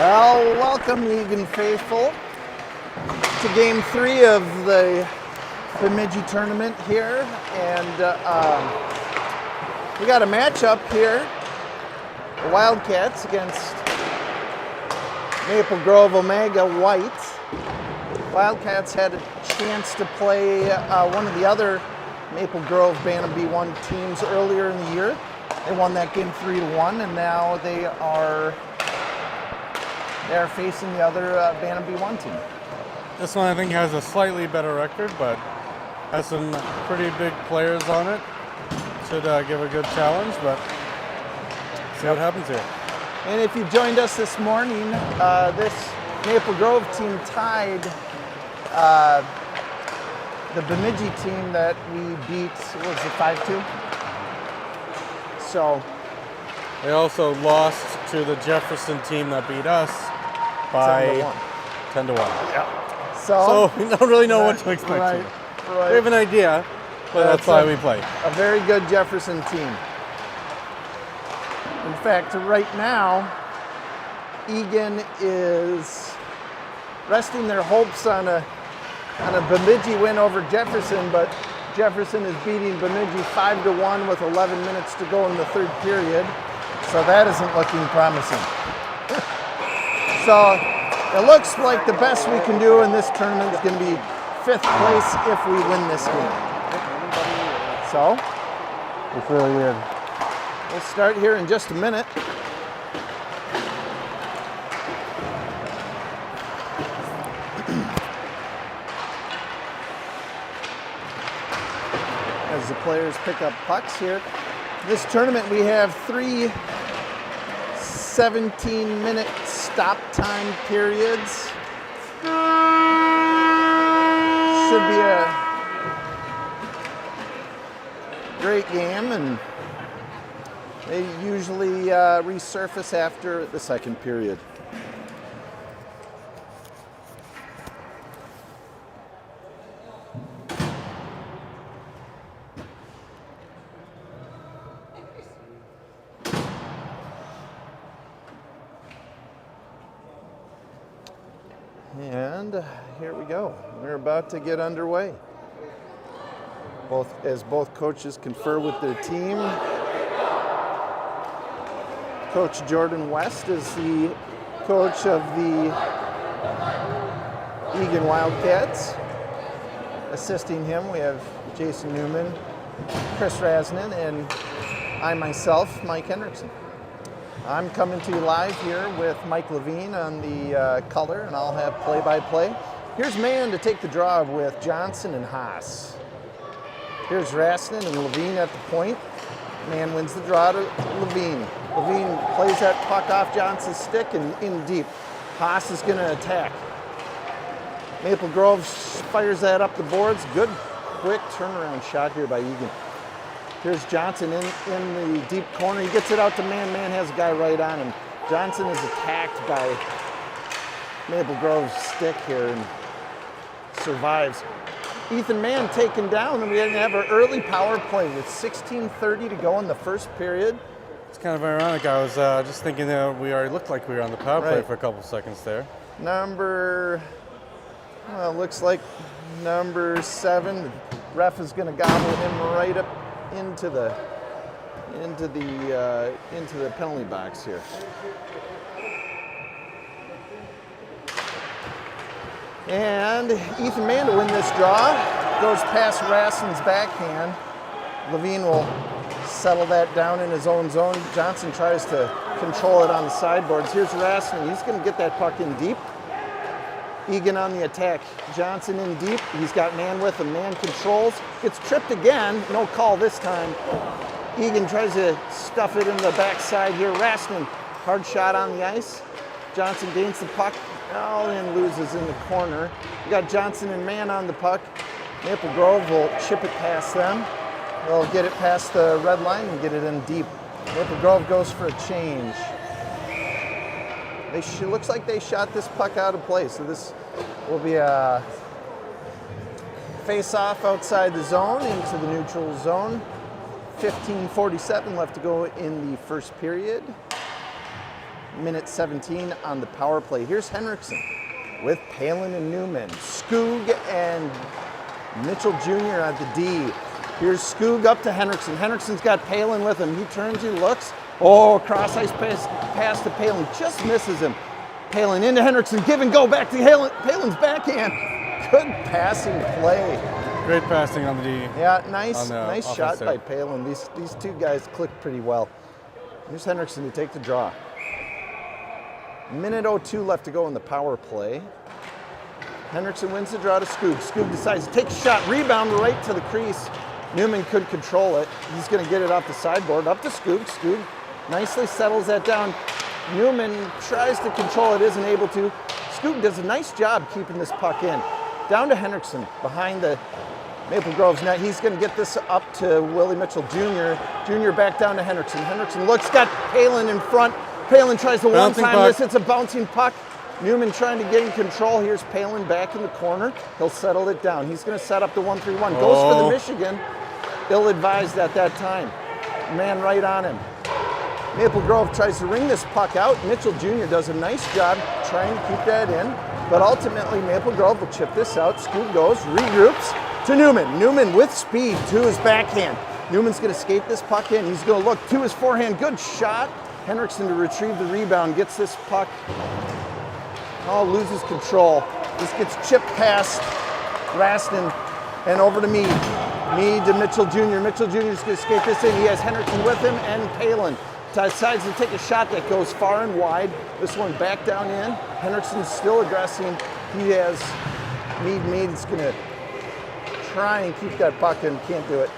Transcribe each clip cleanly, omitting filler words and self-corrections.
Well, welcome, Egan faithful, to Game 3 of the Bemidji tournament here, and we got a matchup here: the Wildcats against Maple Grove Omega White. Wildcats had a chance to play one of the other Maple Grove Bantam B1 teams earlier in the year. They won that game 3-1, and now they are facing the other Bantam B1 team. This one I think has a slightly better record, but has some pretty big players on it. Should give a good challenge, but see what happens here. And if you joined us this morning, this Maple Grove team tied the Bemidji team that we beat, what was it, 5-2? So they also lost to the Jefferson team that beat us by 10-1. Yeah. So we don't really know what to expect. Right. We have an idea, but that's why we play. A very good Jefferson team. In fact, right now, Egan is resting their hopes on a Bemidji win over Jefferson, but Jefferson is beating Bemidji 5-1 with 11 minutes to go in the third period, so that isn't looking promising. So it looks like the best we can do in this tournament is going to be 5th place if we win this game. So It's really weird. we'll start here in just a minute. As the players pick up pucks here. This tournament we have 3 17-minute stop time periods. Should be a great game, and they usually resurface after the second period. And here we go. We're about to get underway. Both coaches confer with their team. Coach Jordan West is the coach of the Egan Wildcats. Assisting him, we have Jason Newman, Chris Rasnan, and I myself, Mike Hendrickson. I'm coming to you live here with Mike Levine on the color, and I'll have play-by-play. Here's Mann to take the draw with Johnson and Haas. Here's Rasnan and Levine at the point. Mann wins the draw to Levine. Levine plays that puck off Johnson's stick and in deep. Haas is going to attack. Maple Grove fires that up the boards. Good, quick turnaround shot here by Egan. Here's Johnson in the deep corner. He gets it out to Mann. Mann has a guy right on him. Johnson is attacked by Maple Grove's stick here and survives. Ethan Mann taken down, and we didn't have an early power play with 16:30 to go in the first period. It's kind of ironic. I was just thinking that we already looked like we were on the power play for a couple seconds there. Looks like number 7. The ref is going to gobble him right up into the penalty box here. And Ethan Mann to win this draw goes past Rassen's backhand. Levine will settle that down in his own zone. Johnson tries to control it on the sideboards. Here's Rassen. He's going to get that puck in deep. Egan on the attack. Johnson in deep. He's got Mann with him. Mann controls. Gets tripped again. No call this time. Egan tries to stuff it in the backside here. Rasnan, hard shot on the ice. Johnson gains the puck. And loses in the corner. We got Johnson and Mann on the puck. Maple Grove will chip it past them. They'll get it past the red line and get it in deep. Maple Grove goes for a change. Looks like they shot this puck out of play, so this will be a face-off outside the zone into the neutral zone. 15:47 left to go in the first period. minute 17 on the power play. Here's Henriksen with Palin and Newman. Skoog and Mitchell Jr. at the D. Here's Skoog up to Henriksen. Henriksen's got Palin with him. He turns, he looks. Oh, cross ice pass to Palin. Just misses him. Palin into Henriksen. Give and go back to Palin's backhand. Good passing play. Great passing on the D. Yeah, nice shot offensive. by Palin. These two guys clicked pretty well. Here's Henriksen to take the draw. Minute 02 left to go in the power play. Henriksen wins the draw to Skoog. Skoog decides to take a shot, rebound right to the crease. Newman couldn't control it. He's going to get it off the sideboard, up to Skoog. Skoog nicely settles that down. Newman tries to control it, isn't able to. Skoog does a nice job keeping this puck in. Down to Henriksen, behind the Maple Grove's net. He's going to get this up to Willie Mitchell Jr. Jr. back down to Henriksen. Henriksen looks, got Palin in front. Palin tries to one-time this. It's a bouncing puck. Newman trying to gain control. Here's Palin back in the corner. He'll settle it down. He's going to set up the 1-3-1. Goes for the Michigan. Ill-advised at that time. Man right on him. Maple Grove tries to ring this puck out. Mitchell Jr. does a nice job trying to keep that in. But ultimately, Maple Grove will chip this out. Skoog goes, regroups to Newman. Newman with speed to his backhand. Newman's going to skate this puck in. He's going to look to his forehand. Good shot. Henriksen to retrieve the rebound. Gets this puck. Oh, loses control. This gets chipped past Raston and over to Meade. Meade to Mitchell Jr. Mitchell Jr. is going to skate this in. He has Henriksen with him and Palin. Decides to take a shot that goes far and wide. This one back down in. Henriksen's still aggressing. He has Meade. Meade's going to try and keep that puck and can't do it.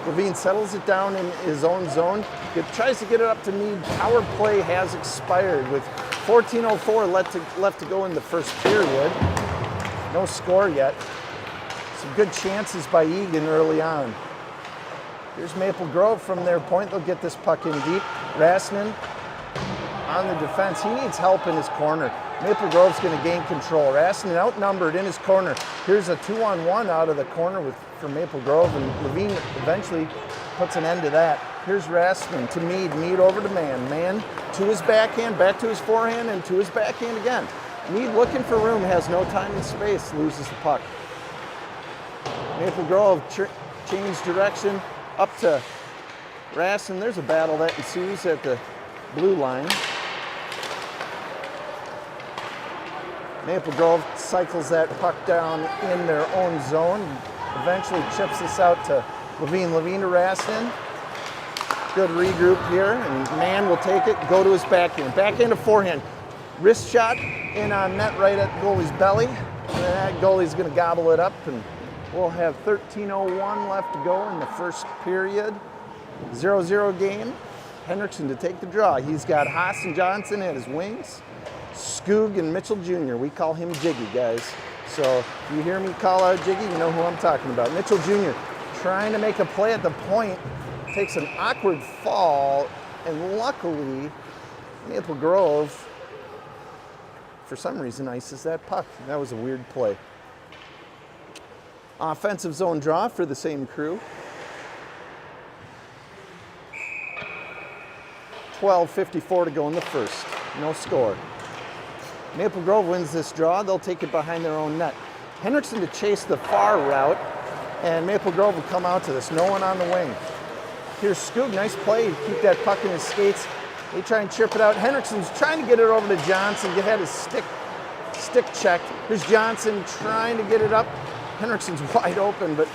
Levine settles it down in his own zone. Tries to get it up to Meade. Power play has expired with 14:04 left to go in the first period. No score yet. Some good chances by Egan early on. Here's Maple Grove from their point. They'll get this puck in deep. Rasnan on the defense. He needs help in his corner. Maple Grove's going to gain control. Rasnan outnumbered in his corner. Here's a 2-on-1 out of the corner for Maple Grove, and Levine eventually puts an end to that. Here's Rasnan to Meade. Meade over to Mann. Mann to his backhand, back to his forehand, and to his backhand again. Meade looking for room, has no time and space, loses the puck. Maple Grove changed direction. Up to Raston. There's a battle that ensues at the blue line. Maple Grove cycles that puck down in their own zone. Eventually chips this out to Levine. Levine to Raston. Good regroup here, and Mann will take it, go to his backhand. Backhand to forehand. Wrist shot in on net right at the goalie's belly. And that goalie's going to gobble it up, and we'll have 13:01 left to go in the first period. 0-0 game. Henriksen to take the draw. He's got Haas and Johnson at his wings. Skoog and Mitchell Jr. We call him Jiggy, guys. So if you hear me call out Jiggy, you know who I'm talking about. Mitchell Jr. trying to make a play at the point. Takes an awkward fall, and luckily, Maple Grove, for some reason, ices that puck. That was a weird play. Offensive zone draw for the same crew. 12:54 to go in the first. No score. Maple Grove wins this draw. They'll take it behind their own net. Henriksen to chase the far route, and Maple Grove will come out to this. No one on the wing. Here's Skoog. Nice play. Keep that puck in his skates. They try and chip it out. Henriksen's trying to get it over to Johnson. He had his stick checked. Here's Johnson trying to get it up. Henriksen's wide open, but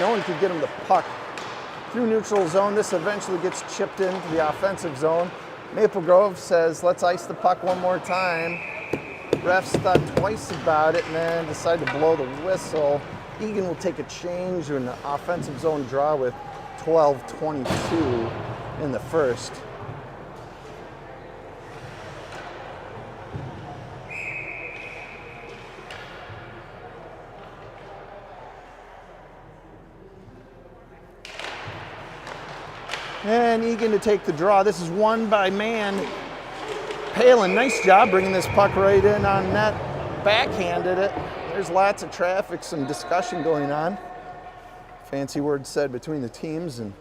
no one could get him the puck. Through neutral zone, this eventually gets chipped into the offensive zone. Maple Grove says, let's ice the puck one more time. Refs thought twice about it and then decided to blow the whistle. Egan will take a change in the offensive zone draw with 12:22 in the first. And Egan to take the draw. This is won by Mann. Palin, nice job bringing this puck right in on net. Backhanded it. There's lots of traffic, some discussion going on. Fancy words said between the teams, and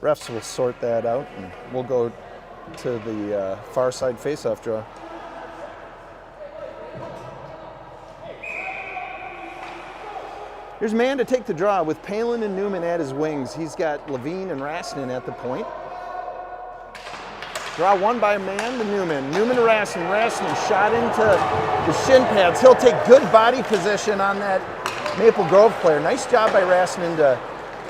refs will sort that out, and we'll go to the far side faceoff draw. Here's man to take the draw with Palin and Newman at his wings. He's got Levine and Rasnin at the point. Draw won by man to Newman. Newman to Rasnin. Rasnin shot into the shin pads. He'll take good body position on that Maple Grove player. Nice job by Rasnin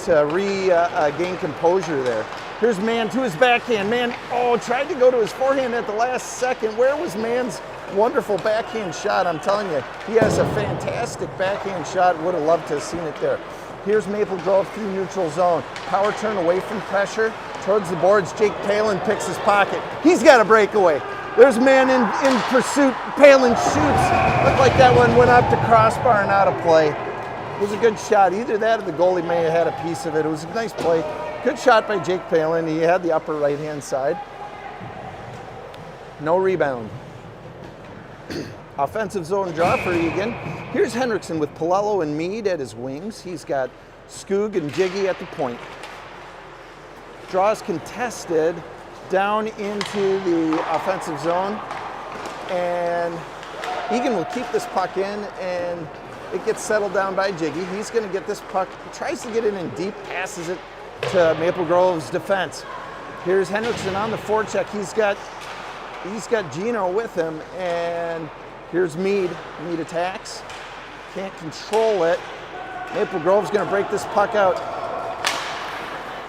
to regain composure there. Here's man to his backhand. Man, tried to go to his forehand at the last second. Where was man's wonderful backhand shot? I'm telling you, he has a fantastic backhand shot. Would have loved to have seen it there. Here's Maple Grove through neutral zone. Power turn away from pressure. Towards the boards, Jake Palin picks his pocket. He's got a breakaway. There's man in pursuit. Palin shoots. Looked like that one went up to crossbar and out of play. It was a good shot. Either that or the goalie may have had a piece of it. It was a nice play. Good shot by Jake Palin. He had the upper right-hand side. No rebound. Offensive zone draw for Egan. Here's Henriksen with Palello and Mead at his wings. He's got Skoog and Jiggy at the point. Draws contested down into the offensive zone. And Egan will keep this puck in, and it gets settled down by Jiggy. He's going to get this puck, tries to get it in deep, passes it to Maple Grove's defense. Here's Henriksen on the forecheck. He's got Gino with him, and here's Mead. Mead attacks. Can't control it. Maple Grove's going to break this puck out.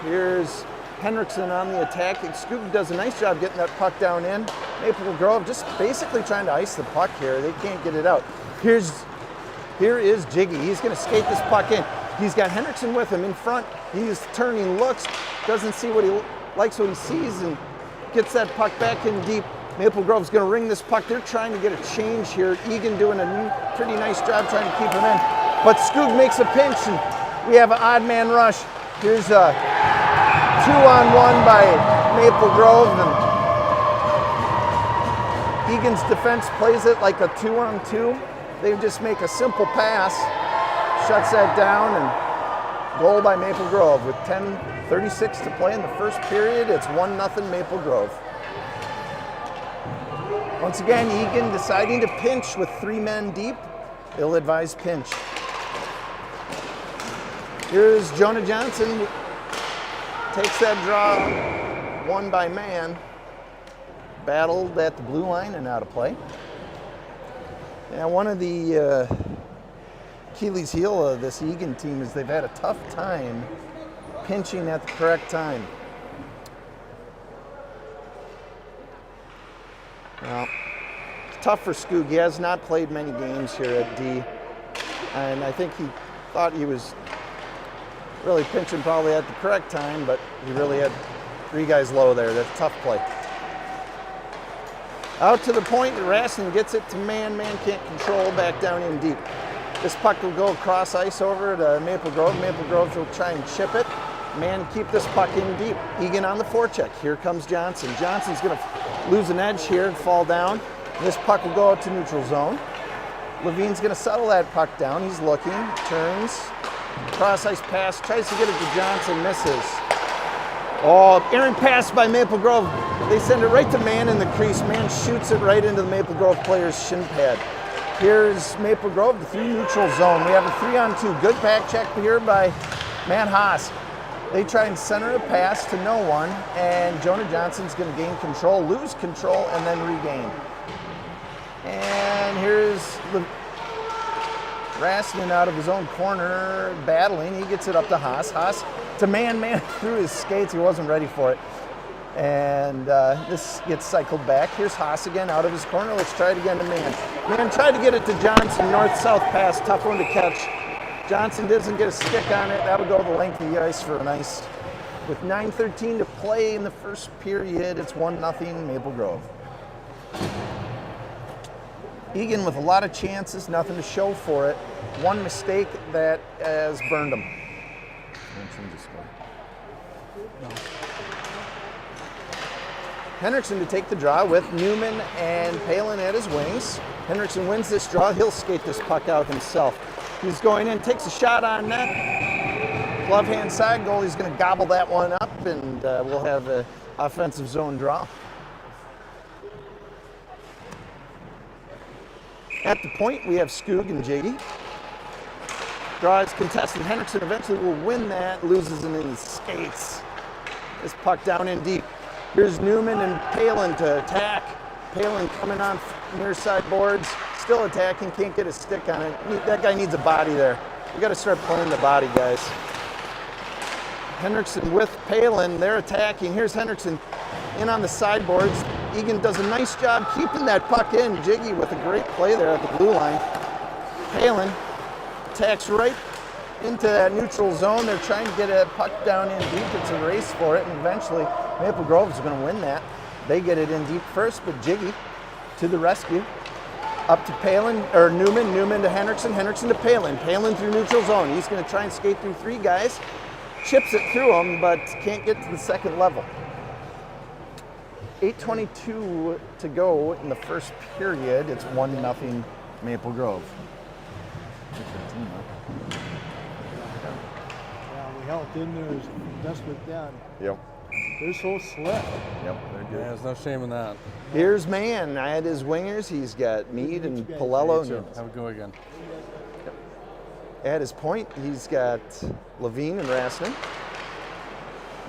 Here's Henriksen on the attack. Scoop does a nice job getting that puck down in. Maple Grove just basically trying to ice the puck here. They can't get it out. Here is Jiggy. He's going to skate this puck in. He's got Henriksen with him in front. He's turning, looks, doesn't see what he likes, what he sees, and gets that puck back in deep. Maple Grove's going to ring this puck. They're trying to get a change here. Egan doing a pretty nice job trying to keep him in. But Skoog makes a pinch, and we have an odd man rush. Here's a 2-on-1 by Maple Grove, and Egan's defense plays it like a 2-on-2. They just make a simple pass, shuts that down, and goal by Maple Grove. With 10:36 to play in the first period, it's 1-0 Maple Grove. Once again, Egan deciding to pinch with 3 men deep. Ill-advised pinch. Here's Jonah Johnson. Takes that draw, won by man. Battled at the blue line and out of play. And one of the Achilles heel of this Egan team is they've had a tough time pinching at the correct time. Well, it's tough for Skoog. He has not played many games here at D. And I think he thought he was really pinching probably at the correct time, but he really had 3 guys low there. That's a tough play. Out to the point, Rasnin gets it to man. Man can't control, back down in deep. This puck will go across ice over to Maple Grove. Maple Grove will try and chip it. Man keep this puck in deep. Egan on the forecheck. Here comes Johnson. Johnson's going to lose an edge here and fall down. This puck will go out to neutral zone. Levine's going to settle that puck down. He's looking, turns, cross ice pass, tries to get it to Johnson, misses. Errant pass by Maple Grove. They send it right to man in the crease. Man shoots it right into the Maple Grove player's shin pad. Here's Maple Grove through neutral zone. We have a 3-on-2. Good back check here by Man Haas. They try and center a pass to no one, and Jonah Johnson's going to gain control, lose control, and then regain. And here's Rasnin out of his own corner, battling. He gets it up to Haas. Haas to man through his skates. He wasn't ready for it. And this gets cycled back. Here's Haas again out of his corner. Let's try it again to man. Man tried to get it to Johnson. North-south pass, tough one to catch. Johnson doesn't get a stick on it. That would go the length of the ice for an ice. With 9:13 to play in the first period, it's 1-0 Maple Grove. Egan with a lot of chances, nothing to show for it. One mistake that has burned him. Henriksen to take the draw with Newman and Palin at his wings. Henriksen wins this draw. He'll skate this puck out himself. He's going in, takes a shot on net. Glove hand side, goalie's going to gobble that one up, and we'll have an offensive zone draw. At the point, we have Skoog and Jiggy. Draw is contested. Henriksen eventually will win that, loses it in his skates. This puck down in deep. Here's Newman and Palin to attack. Palin coming on near side boards, still attacking, can't get a stick on it. That guy needs a body there. We got to start playing the body, guys. Henriksen with Palin, they're attacking. Here's Henriksen in on the sideboards. Egan does a nice job keeping that puck in. Jiggy with a great play there at the blue line. Palin attacks right into that neutral zone. They're trying to get a puck down in deep. It's a race for it, and eventually Maple Grove is going to win that. They get it in deep first, but Jiggy to the rescue. Up to Palin, or Newman to Henriksen, Henriksen to Palin. Palin through neutral zone. He's going to try and skate through three guys. Chips it through them, but can't get to the second level. 8:22 to go in the first period. It's 1-0 Maple Grove. Yeah, we held in there as desperate down. Yep. They're so slick. Yep, they're good. Yeah, there's no shame in that. Here's Mann. I had his wingers. He's got Mead and Palello. So, have a go again. At his point, he's got Levine and Rasnin.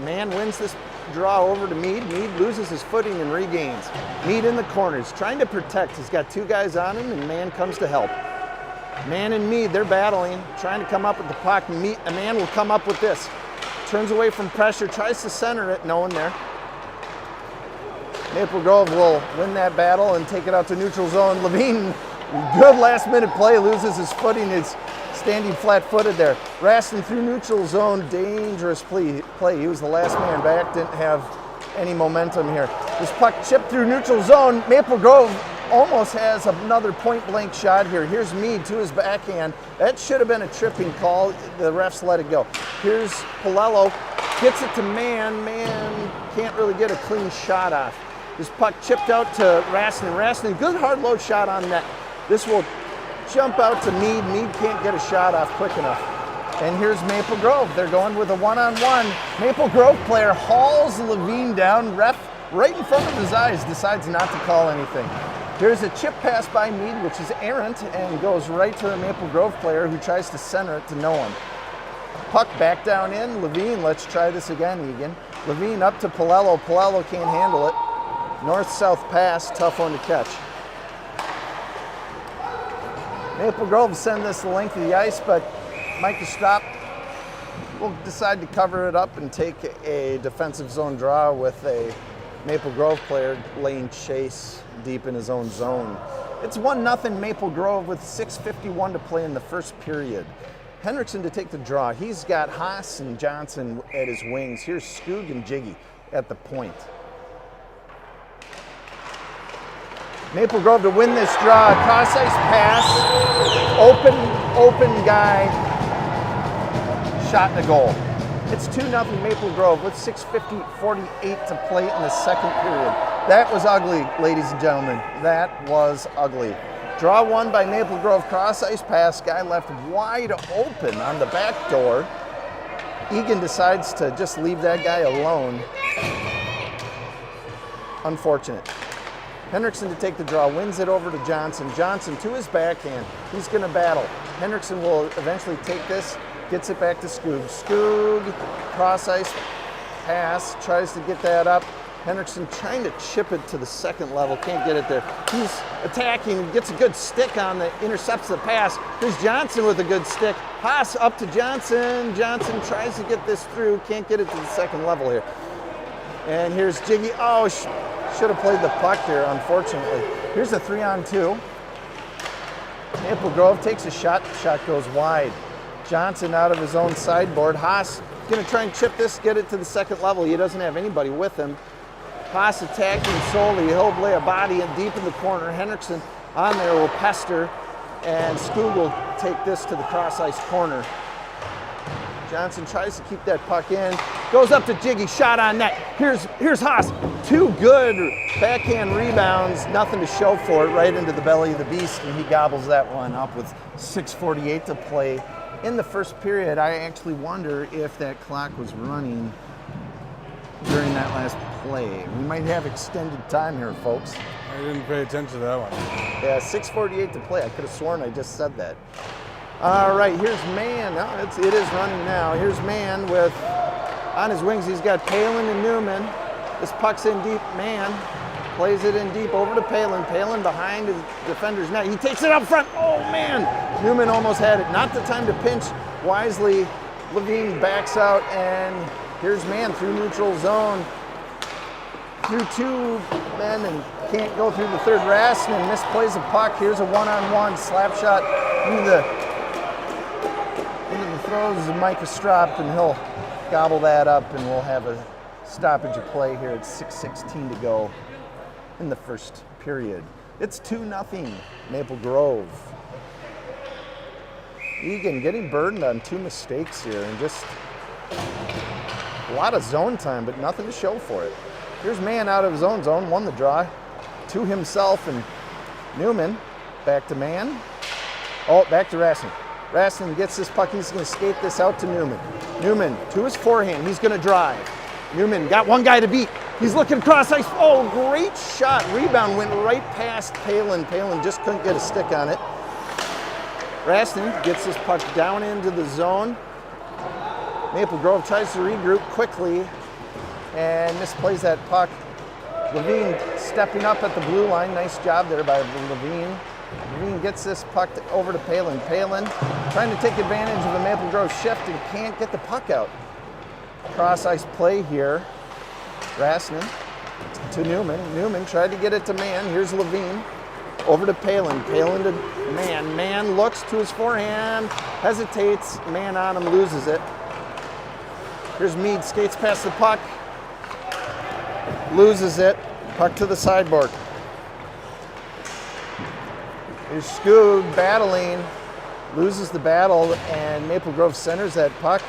Mann wins this draw over to Mead. Mead loses his footing and regains. Mead in the corners, trying to protect. He's got two guys on him, and Mann comes to help. Mann and Mead, they're battling, trying to come up with the puck. A Mann will come up with this. Turns away from pressure, tries to center it, no one there. Maple Grove will win that battle and take it out to neutral zone. Levine, good last minute play, loses his footing. He's standing flat-footed there. Rastin through neutral zone, dangerous play. He was the last man back, didn't have any momentum here. This puck chipped through neutral zone. Maple Grove almost has another point-blank shot here. Here's Mead to his backhand. That should have been a tripping call. The refs let it go. Here's Palello, gets it to Mann. Mann can't really get a clean shot off. This puck chipped out to Rastin. Rastin, good hard load shot on net. This will jump out to Mead. Mead can't get a shot off quick enough. And here's Maple Grove. They're going with a one-on-one. Maple Grove player hauls Levine down. Ref right in front of his eyes decides not to call anything. Here's a chip pass by Mead, which is errant, and goes right to the Maple Grove player who tries to center it to no one. Puck back down in. Levine, let's try this again, Egan. Levine up to Palello. Palello can't handle it. North-south pass, tough one to catch. Maple Grove send this the length of the ice, but Mike Stop will decide to cover it up and take a defensive zone draw with a Maple Grove player laying chase deep in his own zone. It's 1-0 Maple Grove with 6:51 to play in the first period. Henriksen to take the draw. He's got Haas and Johnson at his wings. Here's Skoog and Jiggy at the point. Maple Grove to win this draw. Cross ice pass. Open guy. Shot in the goal. It's 2-0 Maple Grove with 6:48 to play in the second period. That was ugly, ladies and gentlemen. That was ugly. Draw won by Maple Grove. Cross ice pass. Guy left wide open on the back door. Egan decides to just leave that guy alone. Unfortunate. Henriksen to take the draw, wins it over to Johnson. Johnson to his backhand. He's going to battle. Henriksen will eventually take this, gets it back to Skoog. Skoog, cross ice pass, tries to get that up. Henriksen trying to chip it to the second level, can't get it there. He's attacking, gets a good stick on the, intercepts the pass. Here's Johnson with a good stick. Haas up to Johnson. Johnson tries to get this through, can't get it to the second level here. And here's Jiggy. Oh, should have played the puck there, unfortunately. Here's a 3-on-2. Maple Grove takes a shot. The shot goes wide. Johnson out of his own sideboard. Haas going to try and chip this, get it to the second level. He doesn't have anybody with him. Haas attacking solely. He'll lay a body in deep in the corner. Henriksen on there will pester, and Skoog will take this to the cross ice corner. Johnson tries to keep that puck in. Goes up to Jiggy, shot on net. Here's Haas. Two good backhand rebounds, nothing to show for it, right into the belly of the beast, and he gobbles that one up with 6:48 to play. In the first period, I actually wonder if that clock was running during that last play. We might have extended time here, folks. I didn't pay attention to that one. Yeah, 6:48 to play. I could have sworn I just said that. All right, here's Man. Oh, it is running now. Here's Man with, on his wings, he's got Palin and Newman. This puck's in deep. Man plays it in deep over to Palin. Palin behind his defender's net. He takes it up front. Oh, man. Newman almost had it. Not the time to pinch. Wisely, Levine backs out, and here's Man through neutral zone. Through two men and can't go through the third. Rasmussen misplays a puck. Here's a one-on-one slap shot into the throws of Micah Stropp, and he'll gobble that up, and we'll have a stoppage of play here at 6:16 to go in the first period. It's 2-0 Maple Grove. Egan getting burdened on 2 mistakes here, and just a lot of zone time, but nothing to show for it. Here's Man out of his own zone, won the draw to himself, and Newman back to Man. Oh, back to Rasmussen. Rasmussen gets this puck, he's gonna skate this out to Newman. Newman to his forehand, he's gonna drive. Newman got one guy to beat. He's looking across ice. Oh, great shot. Rebound went right past Palin. Palin just couldn't get a stick on it. Rasmussen gets this puck down into the zone. Maple Grove tries to regroup quickly and misplays that puck. Levine stepping up at the blue line. Nice job there by Levine. Levine gets this puck over to Palin. Palin trying to take advantage of the Maple Grove shift and can't get the puck out. Cross ice play here. Rasmussen to Newman. Newman tried to get it to Man. Here's Levine. Over to Palin. Palin to Man. Man looks to his forehand. Hesitates. Man on him. Loses it. Here's Mead. Skates past the puck. Loses it. Puck to the sideboard. Here's Skoog battling. Loses the battle, and Maple Grove centers that puck.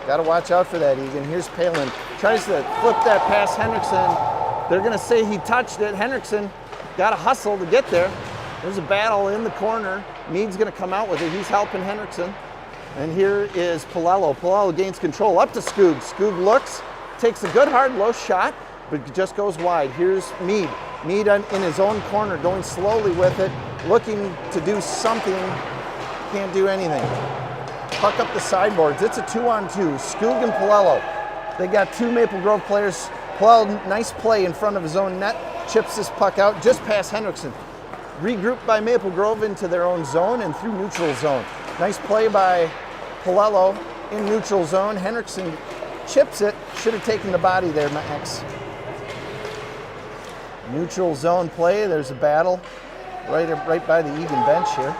Got to watch out for that, Egan. Here's Palin. Tries to flip that past Henriksen. They're going to say he touched it. Henriksen got to hustle to get there. There's a battle in the corner. Mead's going to come out with it. He's helping Henriksen. And here is Palello. Palello gains control up to Skoog. Skoog looks, takes a good hard low shot, but just goes wide. Here's Mead. Mead in his own corner, going slowly with it, looking to do something. Can't do anything. Puck up the sideboards. It's a 2-on-2. Skoog and Palello. They got 2 Maple Grove players. Palello, nice play in front of his own net. Chips this puck out just past Henriksen. Regrouped by Maple Grove into their own zone and through neutral zone. Nice play by Palello in neutral zone. Henriksen chips it. Should have taken the body there, Max. Neutral zone play. There's a battle right by the Egan bench here.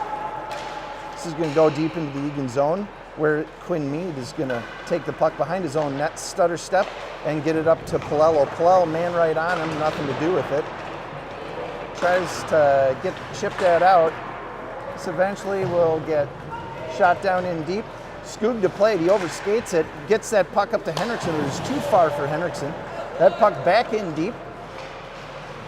This is going to go deep into the Egan zone, where Quinn Mead is going to take the puck behind his own net, stutter step, and get it up to Palello. Palello, man right on him, nothing to do with it. Tries to chip that out. This eventually will get shot down in deep. Skoog to play it, he overskates it, gets that puck up to Henriksen, it was too far for Henriksen. That puck back in deep.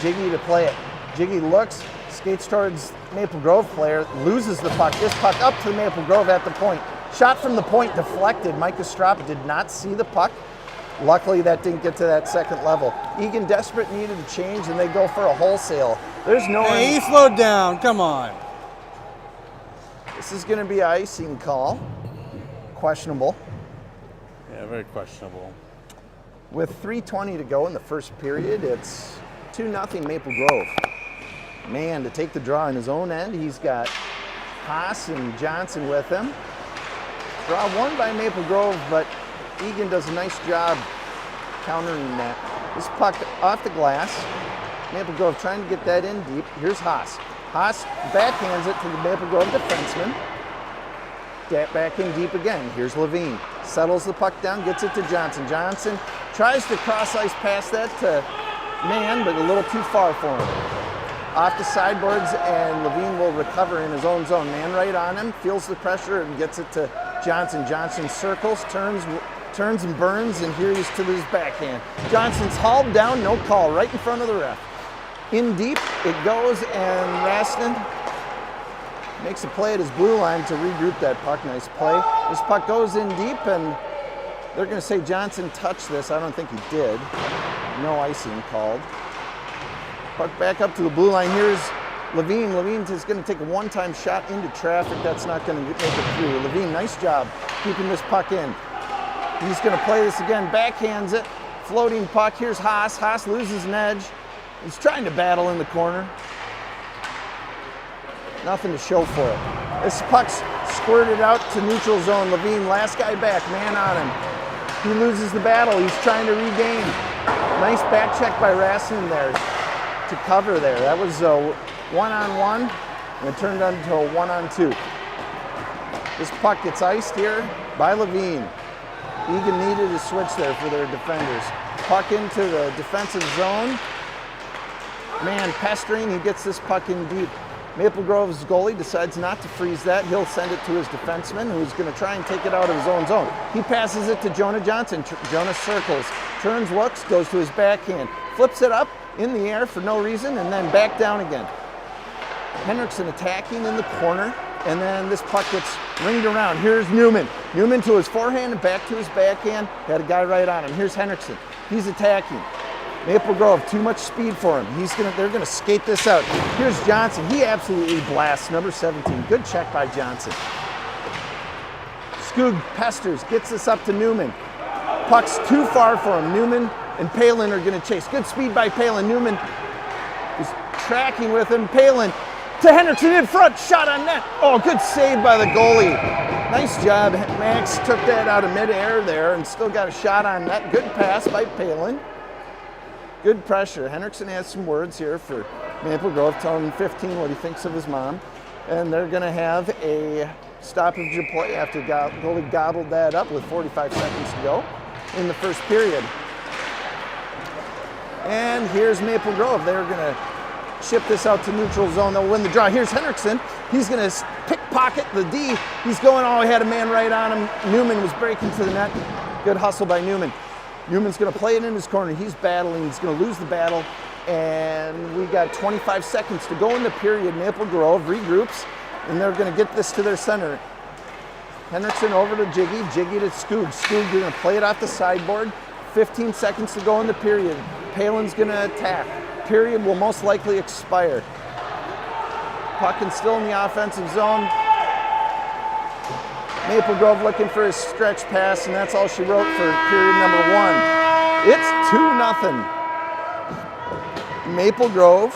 Jiggy to play it. Jiggy looks, skates towards Maple Grove player, loses the puck. This puck up to Maple Grove at the point. Shot from the point deflected. Micah Stropp did not see the puck. Luckily that didn't get to that second level. Egan desperate, needed a change, and they go for a wholesale. There's no Hey, he slowed down, come on. This is going to be an icing call. Questionable. Yeah, very questionable. With 3:20 to go in the first period, it's 2-0 Maple Grove. Man, to take the draw in his own end, he's got Haas and Johnson with him. Draw won by Maple Grove, but Egan does a nice job countering that. This puck off the glass. Maple Grove trying to get that in deep. Here's Haas. Haas backhands it to the Maple Grove defenseman. Back in deep again. Here's Levine. Settles the puck down, gets it to Johnson. Johnson tries to cross ice past that to Man, but a little too far for him. Off the sideboards, and Levine will recover in his own zone. Man right on him, feels the pressure and gets it to Johnson. Johnson circles, turns and burns, and here he's to his backhand. Johnson's hauled down, no call, right in front of the ref. In deep, it goes, and Raston makes a play at his blue line to regroup that puck. Nice play. This puck goes in deep, and They're going to say Johnson touched this. I don't think he did. No icing called. Puck back up to the blue line. Here's Levine. Levine is going to take a one-time shot into traffic. That's not going to make it through. Levine, nice job keeping this puck in. He's going to play this again. Backhands it. Floating puck. Here's Haas. Haas loses an edge. He's trying to battle in the corner. Nothing to show for it. This puck's squirted out to neutral zone. Levine, last guy back, man on him. He loses the battle. He's trying to regain. Nice back check by Rasmussen there to cover there. That was a one-on-one, and it turned into a one-on-two. This puck gets iced here by Levine. Egan needed a switch there for their defenders. Puck into the defensive zone. Man pestering, he gets this puck in deep. Maple Grove's goalie decides not to freeze that. He'll send it to his defenseman, who's going to try and take it out of his own zone. He passes it to Jonah Johnson. Jonah circles, turns, looks, goes to his backhand, flips it up in the air for no reason, and then back down again. Henriksen attacking in the corner, and then this puck gets ringed around. Here's Newman. Newman to his forehand and back to his backhand. Had a guy right on him. Here's Henriksen. He's attacking. Maple Grove, too much speed for him. They're gonna skate this out. Here's Johnson. He absolutely blasts number 17. Good check by Johnson. Skoog pesters, gets this up to Newman. Puck's too far for him. Newman and Palin are gonna chase. Good speed by Palin. Newman is tracking with him. Palin to Henriksen in front, shot on net. Oh, good save by the goalie. Nice job. Max took that out of midair there and still got a shot on net. Good pass by Palin. Good pressure. Henriksen has some words here for Maple Grove, telling 15 what he thinks of his mom. And they're going to have a stoppage of play after goalie gobbled that up with 45 seconds to go in the first period. And here's Maple Grove. They're going to ship this out to neutral zone. They'll win the draw. Here's Henriksen. He's going to pickpocket the D. He's going, oh, he had a man right on him. Newman was breaking to the net. Good hustle by Newman. Newman's going to play it in his corner. He's battling. He's going to lose the battle. And we got 25 seconds to go in the period. Maple Grove regroups, and they're going to get this to their center. Henriksen over to Jiggy. Jiggy to Skoog. Skoog going to play it off the sideboard. 15 seconds to go in the period. Palin's going to attack. Period will most likely expire. Puck is still in the offensive zone. Maple Grove looking for a stretch pass, and that's all she wrote for period number 1. It's 2-0. Maple Grove.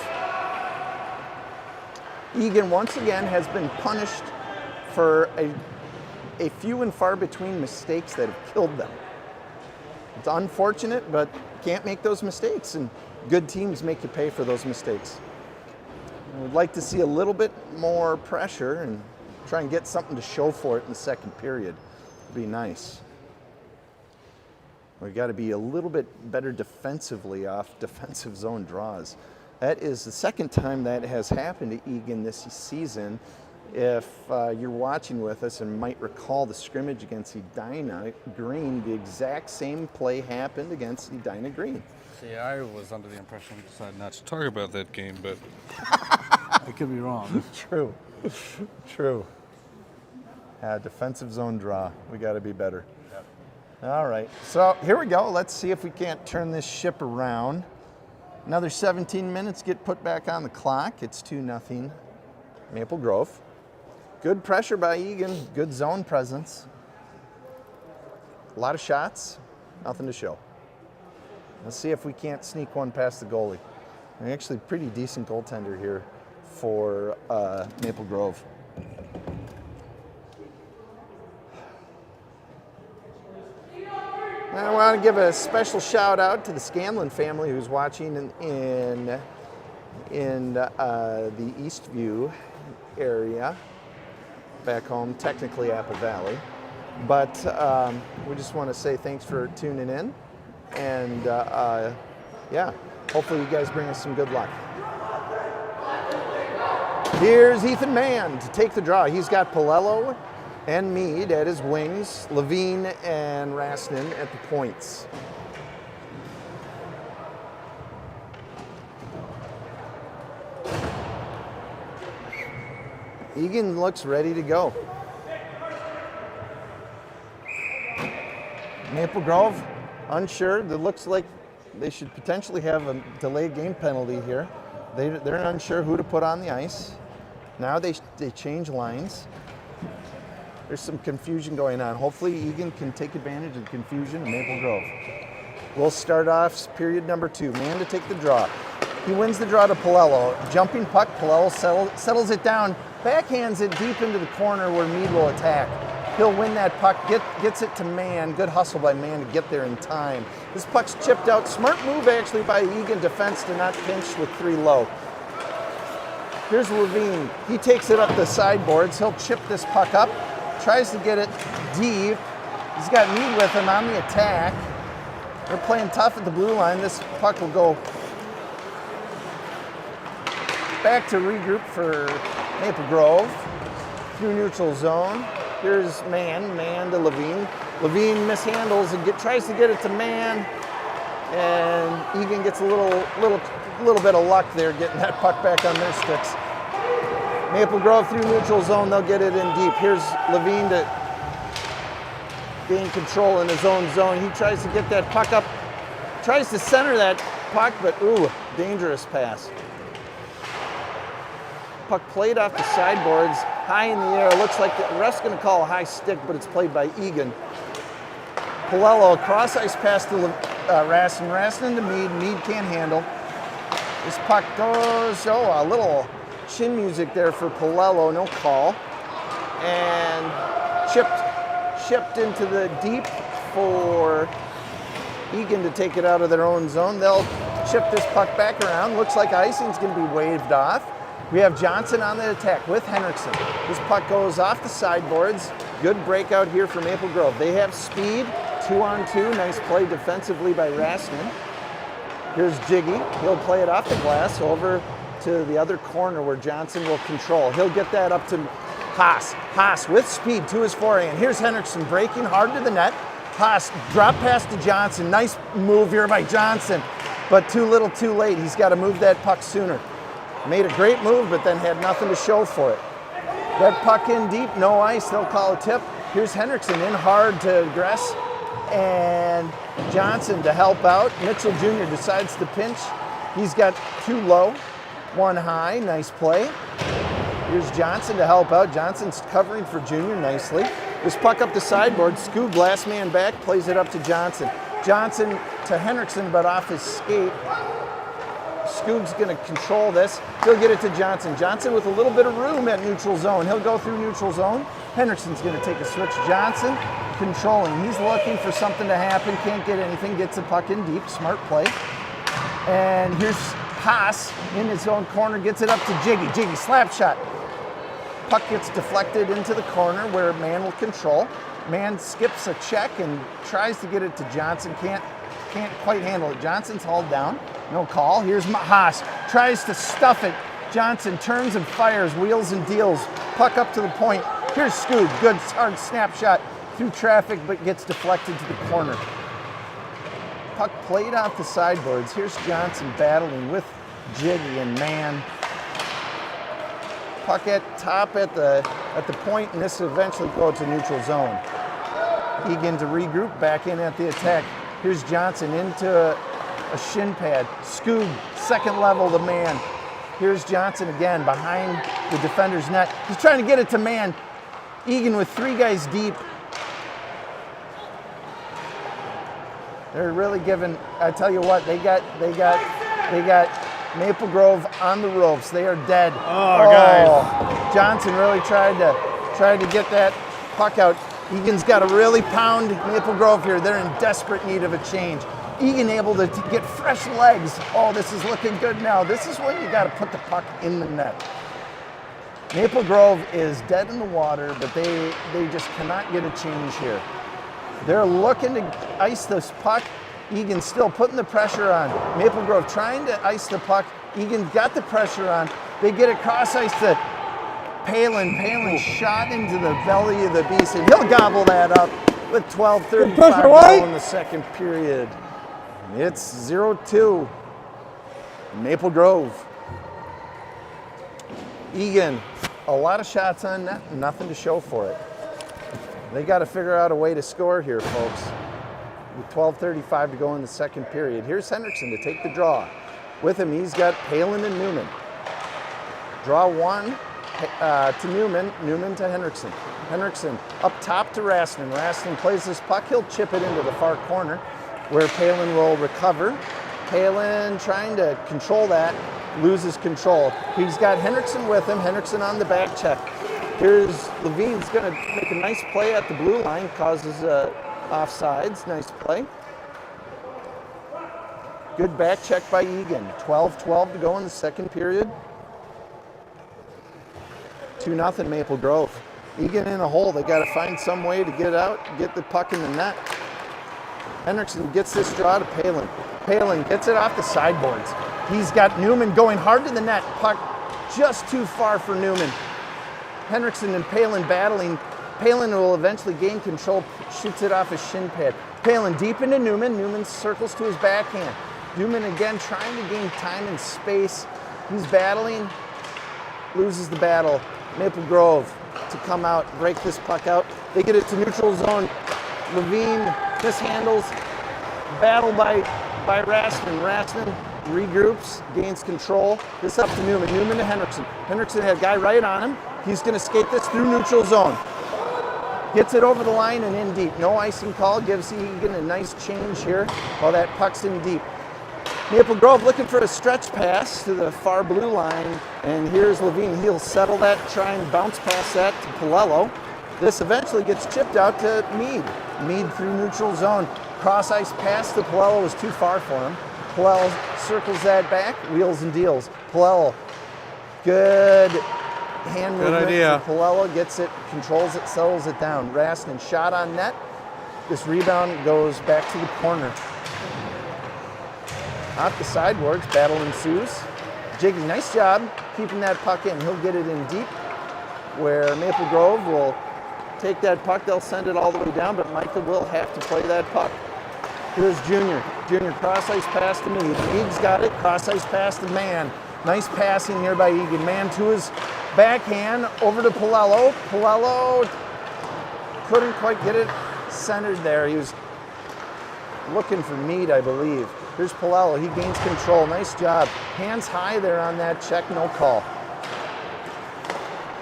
Egan once again has been punished for a few and far between mistakes that have killed them. It's unfortunate, but can't make those mistakes, and good teams make you pay for those mistakes. I would like to see a little bit more pressure and try and get something to show for it in the second period. It'd be nice. We've got to be a little bit better defensively off defensive zone draws. That is the second time that has happened to Egan this season. If you're watching with us and might recall the scrimmage against Edina Green, the exact same play happened against Edina Green. See, I was under the impression we decided not to talk about that game, but I could be wrong. True. True. Defensive zone draw. We got to be better. Yep. All right. So here we go. Let's see if we can't turn this ship around. Another 17 minutes get put back on the clock. It's 2-0 Maple Grove. Good pressure by Egan. Good zone presence. A lot of shots. Nothing to show. Let's see if we can't sneak one past the goalie. Actually, pretty decent goaltender here for Maple Grove. I want to give a special shout out to the Scanlon family who's watching in the Eastview area, back home, technically Apple Valley. But we just want to say thanks for tuning in. And yeah, hopefully you guys bring us some good luck. Here's Ethan Mann to take the draw. He's got Palello and Mead at his wings, Levine and Rasnin at the points. Egan looks ready to go. Maple Grove, unsure. It looks like they should potentially have a delayed game penalty here. They're unsure who to put on the ice. Now they change lines. There's some confusion going on. Hopefully Egan can take advantage of the confusion in Maple Grove. We'll start off period number 2. Man to take the draw. He wins the draw to Palello. Jumping puck, Palello settles it down, backhands it deep into the corner where Mead will attack. He'll win that puck, gets it to Mann. Good hustle by Mann to get there in time. This puck's chipped out. Smart move actually by Egan defense to not pinch with 3 low. Here's Levine. He takes it up the sideboards. He'll chip this puck up. Tries to get it deep. He's got Mead with him on the attack. They're playing tough at the blue line. This puck will go back to regroup for Maple Grove. Through neutral zone. Here's Mann to Levine. Levine mishandles and tries to get it to Mann. And Egan gets a little bit of luck there getting that puck back on their sticks. Maple Grove through neutral zone, they'll get it in deep. Here's Levine to gain control in his own zone. He tries to get that puck up, tries to center that puck, but ooh, dangerous pass. Puck played off the sideboards, high in the air. Looks like the ref's going to call a high stick, but it's played by Egan. Palello, cross ice pass to Rasnin. Rasnin to Mead. Mead can't handle. This puck goes, a little chin music there for Palello, no call. And chipped into the deep for Egan to take it out of their own zone. They'll chip this puck back around. Looks like icing's going to be waved off. We have Johnson on the attack with Henriksen. This puck goes off the sideboards. Good breakout here for Maple Grove. They have speed, 2-on-2. Nice play defensively by Rasnin. Here's Jiggy. He'll play it off the glass over to the other corner where Johnson will control. He'll get that up to Haas. Haas with speed to his forehand. Here's Henriksen breaking hard to the net. Haas drop pass to Johnson. Nice move here by Johnson, but too little too late. He's got to move that puck sooner. Made a great move, but then had nothing to show for it. That puck in deep, no ice, they'll call a tip. Here's Henriksen in hard to address, and Johnson to help out. Mitchell Jr. decides to pinch. He's got 2 low, 1 high, nice play. Here's Johnson to help out. Johnson's covering for Jr. nicely. This puck up the sideboard, Scoob last man back, plays it up to Johnson. Johnson to Henriksen, but off his skate. Scoob's going to control this. He'll get it to Johnson. Johnson with a little bit of room at neutral zone. He'll go through neutral zone. Henriksen's going to take a switch. Johnson controlling. He's looking for something to happen. Can't get anything. Gets the puck in deep. Smart play. And here's Haas in his own corner. Gets it up to Jiggy. Jiggy slap shot. Puck gets deflected into the corner where Mann will control. Mann skips a check and tries to get it to Johnson. Can't quite handle it. Johnson's hauled down. No call. Here's Haas. Tries to stuff it. Johnson turns and fires, wheels and deals. Puck up to the point. Here's Scoob. Good hard snapshot through traffic, but gets deflected to the corner. Puck played off the sideboards. Here's Johnson battling with Jiggy and Mann. Puck at top at the point, and this will eventually go to neutral zone. Egan to regroup, back in at the attack. Here's Johnson into a shin pad. Scoob, second level to Mann. Here's Johnson again behind the defender's net. He's trying to get it to Mann. Egan with 3 guys deep. They're really giving, I tell you what, they got Maple Grove on the ropes. They are dead. Guys. Johnson really tried to get that puck out. Egan's got to really pound Maple Grove here. They're in desperate need of a change. Egan able to get fresh legs. Oh, this is looking good now. This is when you got to put the puck in the net. Maple Grove is dead in the water, but they just cannot get a change here. They're looking to ice this puck. Egan's still putting the pressure on. Maple Grove trying to ice the puck. Egan got the pressure on. They get it cross ice to Palin. Palin shot into the belly of the beast, and he'll gobble that up with 12:35 to go in the second period. It's 0-2. Maple Grove. Egan, a lot of shots on net, nothing to show for it. They got to figure out a way to score here, folks. with 12:35 to go in the second period. Here's Hendrickson to take the draw. With him, he's got Palin and Newman. Draw one to Newman, Newman to Hendrickson. Hendrickson up top to Rassman. Rassman plays this puck. He'll chip it into the far corner where Palin will recover. Palin trying to control that, loses control. He's got Hendrickson with him. Hendrickson on the back check. Here's Levine's going to make a nice play at the blue line, causes offsides. Nice play. Good back check by Egan. 12-12 to go in the second period. 2-0 Maple Grove. Egan in a hole. They got to find some way to get out, get the puck in the net. Hendrickson gets this draw to Palin. Palin gets it off the sideboards. He's got Newman going hard to the net. Puck just too far for Newman. Hendrickson and Palin battling. Palin will eventually gain control, shoots it off his shin pad. Palin deep into Newman. Newman circles to his backhand. Newman again trying to gain time and space. He's battling, loses the battle. Maple Grove to come out, break this puck out. They get it to neutral zone. Levine mishandles. Battle by Rassman. Rassman regroups, gains control. This up to Newman. Newman to Hendrickson. Hendrickson had a guy right on him. He's going to skate this through neutral zone. Gets it over the line and in deep. No icing call. Gives Egan a nice change here while that puck's in deep. Maple Grove looking for a stretch pass to the far blue line. And here's Levine. He'll settle that, try and bounce past that to Palello. This eventually gets chipped out to Mead. Mead through neutral zone. Cross ice pass to Palello was too far for him. Palello circles that back, wheels and deals. Palello, good hand movement. idea. Palello gets it, controls it, settles it down. Raskin shot on net. This rebound goes back to the corner. Off the sideboards, battle ensues. Jiggy, nice job keeping that puck in. He'll get it in deep where Maple Grove will take that puck. They'll send it all the way down, but Micah will have to play that puck. Here's Junior. Junior cross ice pass to Mead. Mead's got it. Cross ice pass to Mann. Nice passing here by Egan. Mann to his backhand over to Palello. Palello couldn't quite get it centered there. He was looking for Mead, I believe. Here's Palello. He gains control. Nice job. Hands high there on that check. No call.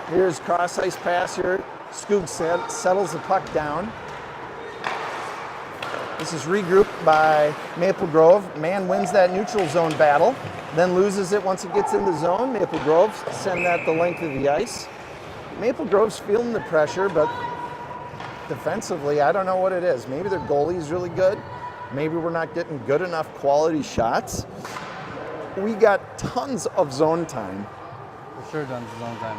Here's cross ice pass here. Skoog settles the puck down. This is regrouped by Maple Grove. Mann wins that neutral zone battle, then loses it once it gets in the zone. Maple Grove send that the length of the ice. Maple Grove's feeling the pressure, but defensively, I don't know what it is. Maybe their goalie's really good. Maybe we're not getting good enough quality shots. We got tons of zone time. For sure done zone time.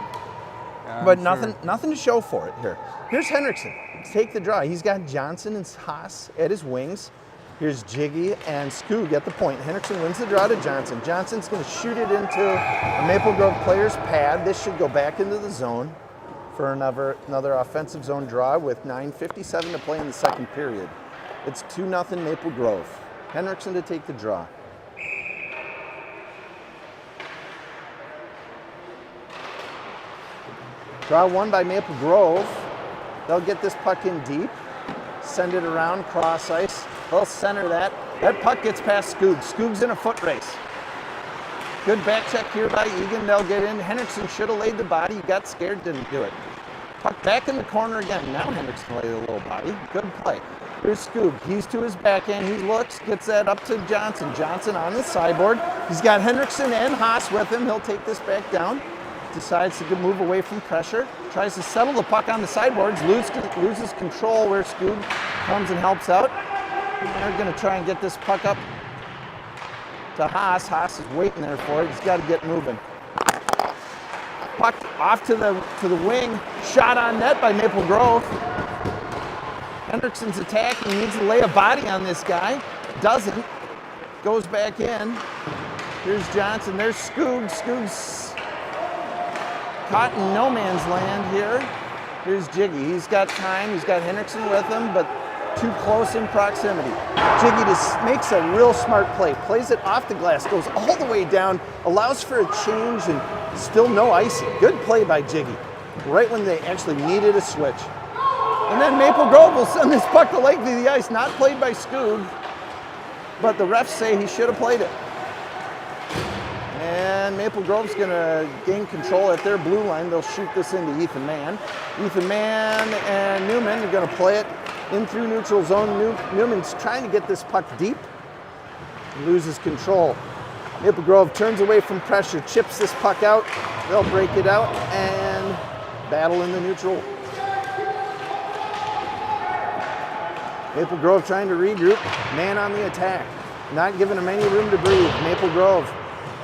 Yeah, But I'm nothing to show for it here. Here's Hendrickson. Take the draw. He's got Johnson and Haas at his wings. Here's Jiggy and Skoog at the point. Hendrickson wins the draw to Johnson. Johnson's going to shoot it into a Maple Grove player's pad. This should go back into the zone for another offensive zone draw with 9:57 to play in the second period. It's 2-0 Maple Grove. Hendrickson to take the draw. Draw one by Maple Grove. They'll get this puck in deep, send it around, cross ice. They'll center that. That puck gets past Skoog. Skoog's in a foot race. Good back check here by Egan. They'll get in. Hendrickson should have laid the body. He got scared, didn't do it. Puck back in the corner again. Now Hendrickson laid a little body. Good play. Here's Skoog. He's to his backhand. He looks, gets that up to Johnson. Johnson on the sideboard. He's got Hendrickson and Haas with him. He'll take this back down. Decides to move away from pressure. Tries to settle the puck on the sideboards. Loses control where Skoog comes and helps out. They're going to try and get this puck up to Haas. Haas is waiting there for it. He's got to get moving. Puck off to the wing. Shot on net by Maple Grove. Hendrickson's attacking. He needs to lay a body on this guy. Doesn't. Goes back in. Here's Johnson. There's Skoog. Skoog's caught in no man's land here. Here's Jiggy. He's got time. He's got Hendrickson with him, but too close in proximity. Jiggy just makes a real smart play. Plays it off the glass. Goes all the way down. Allows for a change and still no icing. Good play by Jiggy. Right when they actually needed a switch. And then Maple Grove will send this puck to Lakeview the ice, not played by Skoog, but the refs say he should have played it. And Maple Grove's gonna gain control at their blue line. They'll shoot this into Ethan Mann. Ethan Mann and Newman are gonna play it in through neutral zone. Newman's trying to get this puck deep. He loses control. Maple Grove turns away from pressure, chips this puck out. They'll break it out and battle in the neutral. Maple Grove trying to regroup. Man on the attack. Not giving him any room to breathe. Maple Grove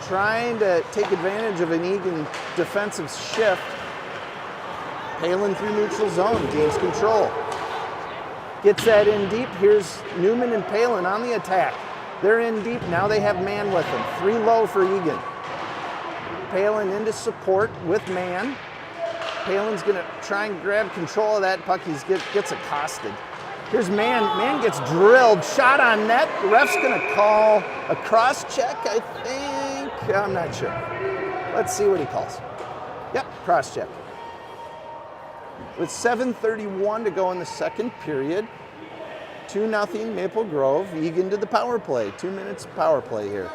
trying to take advantage of an Egan defensive shift. Palin through neutral zone, gains control. Gets that in deep. Here's Newman and Palin on the attack. They're in deep. Now they have Mann with them. 3 low for Egan. Palin into support with Mann. Palin's going to try and grab control of that puck. He gets accosted. Here's Mann. Mann gets drilled. Shot on net. The ref's going to call a cross check, I think. I'm not sure. Let's see what he calls. Yep, cross check. With 7:31 to go in the second period, 2-0 Maple Grove. Egan to the power play. 2 minutes power play here.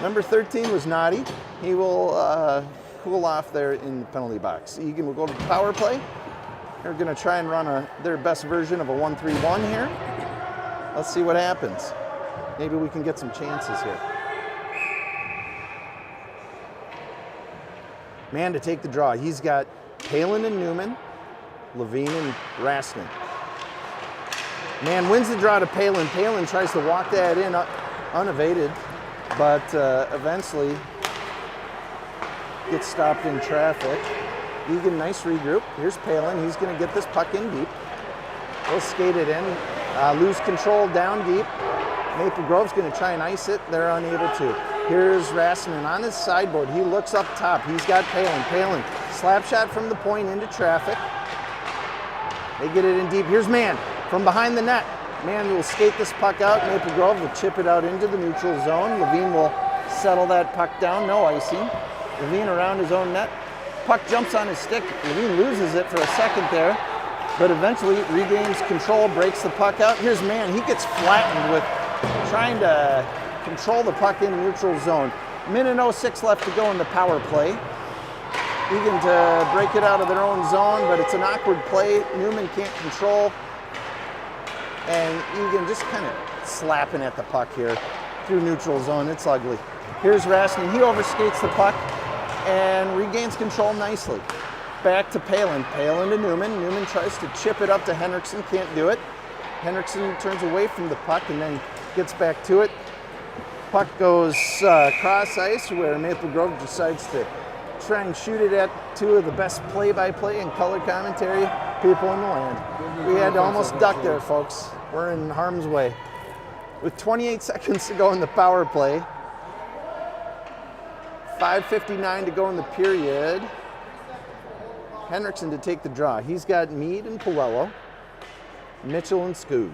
Number 13 was Noddy. He will cool off there in the penalty box. Egan will go to the power play. They're going to try and run their best version of a 1-3-1 here. Let's see what happens. Maybe we can get some chances here. Man to take the draw. He's got Palin and Newman, Levine and Raskin. Man wins the draw to Palin. Palin tries to walk that in unevaded, but eventually gets stopped in traffic. Egan, nice regroup. Here's Palin. He's going to get this puck in deep. He'll skate it in. Lose control down deep. Maple Grove's going to try and ice it. They're unable to. Here's Rasmussen on his sideboard. He looks up top. He's got Palin. Palin, slap shot from the point into traffic. They get it in deep. Here's Mann from behind the net. Mann will skate this puck out. Maple Grove will chip it out into the neutral zone. Levine will settle that puck down. No icing. Levine around his own net. Puck jumps on his stick. Levine loses it for a second there, but eventually regains control, breaks the puck out. Here's Mann. He gets flattened with trying to control the puck in neutral zone. Minute 06 left to go in the power play. Egan to break it out of their own zone, but it's an awkward play. Newman can't control. And Egan just kind of slapping at the puck here through neutral zone. It's ugly. Here's Raskin. He overskates the puck and regains control nicely. Back to Palin. Palin to Newman. Newman tries to chip it up to Henriksen. Can't do it. Henriksen turns away from the puck and then gets back to it. Puck goes cross ice where Maple Grove decides to try and shoot it at two of the best play-by-play and color commentary people in the land. We had to almost duck there, folks. We're in harm's way. With 28 seconds to go in the power play, 5:59 to go in the period, Henriksen to take the draw. He's got Meade and Polello, Mitchell and Skoog.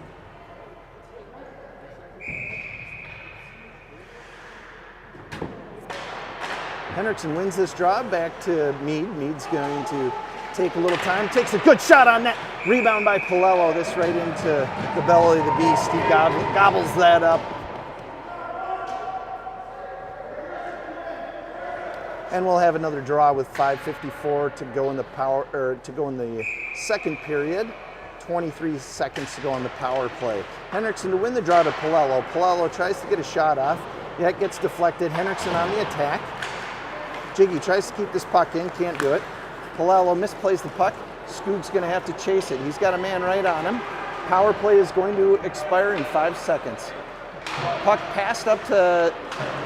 Henriksen wins this draw back to Meade. Meade's going to take a little time. Takes a good shot on net. Rebound by Polello. This right into the belly of the beast. He gobbles that up. And we'll have another draw with 5:54 to go in the second period. 23 seconds to go on the power play. Henriksen to win the draw to Polello. Polello tries to get a shot off. That gets deflected. Henriksen on the attack. Jiggy tries to keep this puck in, can't do it. Polello misplays the puck. Skoog's going to have to chase it. He's got a man right on him. Power play is going to expire in 5 seconds. Puck passed up to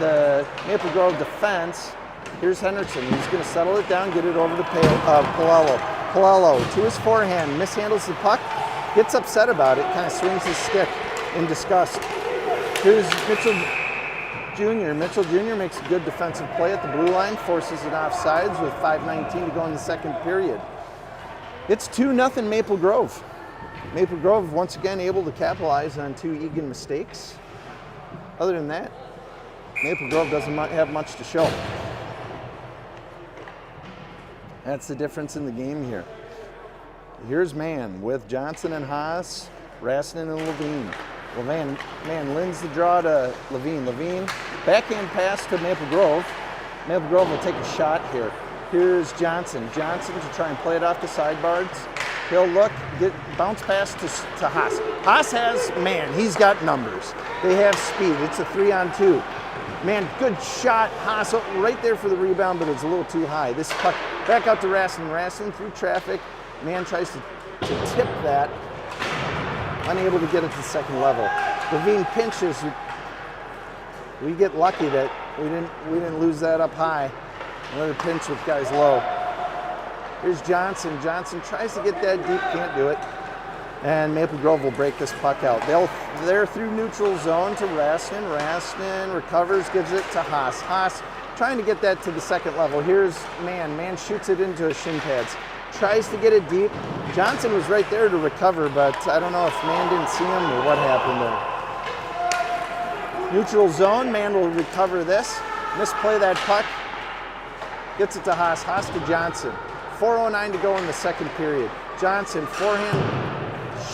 the Maple Grove defense. Here's Henriksen. He's going to settle it down, get it over to Polello. Polello to his forehand, mishandles the puck, gets upset about it, kind of swings his stick in disgust. Here's Mitchell Jr. Mitchell Jr. makes a good defensive play at the blue line, forces it off sides with 5:19 to go in the second period. It's 2-0 Maple Grove. Maple Grove once again able to capitalize on 2 Egan mistakes. Other than that, Maple Grove doesn't have much to show. That's the difference in the game here. Here's man with Johnson and Haas, Rasnin and Levine. Man lends the draw to Levine. Levine, backhand pass to Maple Grove. Maple Grove will take a shot here. Here's Johnson. Johnson to try and play it off the sideboards. He'll look, bounce pass to Haas. Haas has, man, he's got numbers. They have speed. It's a 3-on-2. Man, good shot. Haas right there for the rebound, but it's a little too high. This puck back out to Rasnin. Rasnin through traffic. Man tries to tip that. Unable to get it to the second level. Levine pinches. We get lucky that we didn't lose that up high. Another pinch with guys low. Here's Johnson. Johnson tries to get that deep, can't do it. And Maple Grove will break this puck out. They're through neutral zone to Rasnin. Rasnin recovers, gives it to Haas. Haas trying to get that to the second level. Here's man. Man shoots it into his shin pads. Tries to get it deep. Johnson was right there to recover, but I don't know if man didn't see him or what happened there. Neutral zone, man will recover this. Misplay that puck. Gets it to Haas. Haas to Johnson. 4:09 to go in the second period. Johnson, forehand,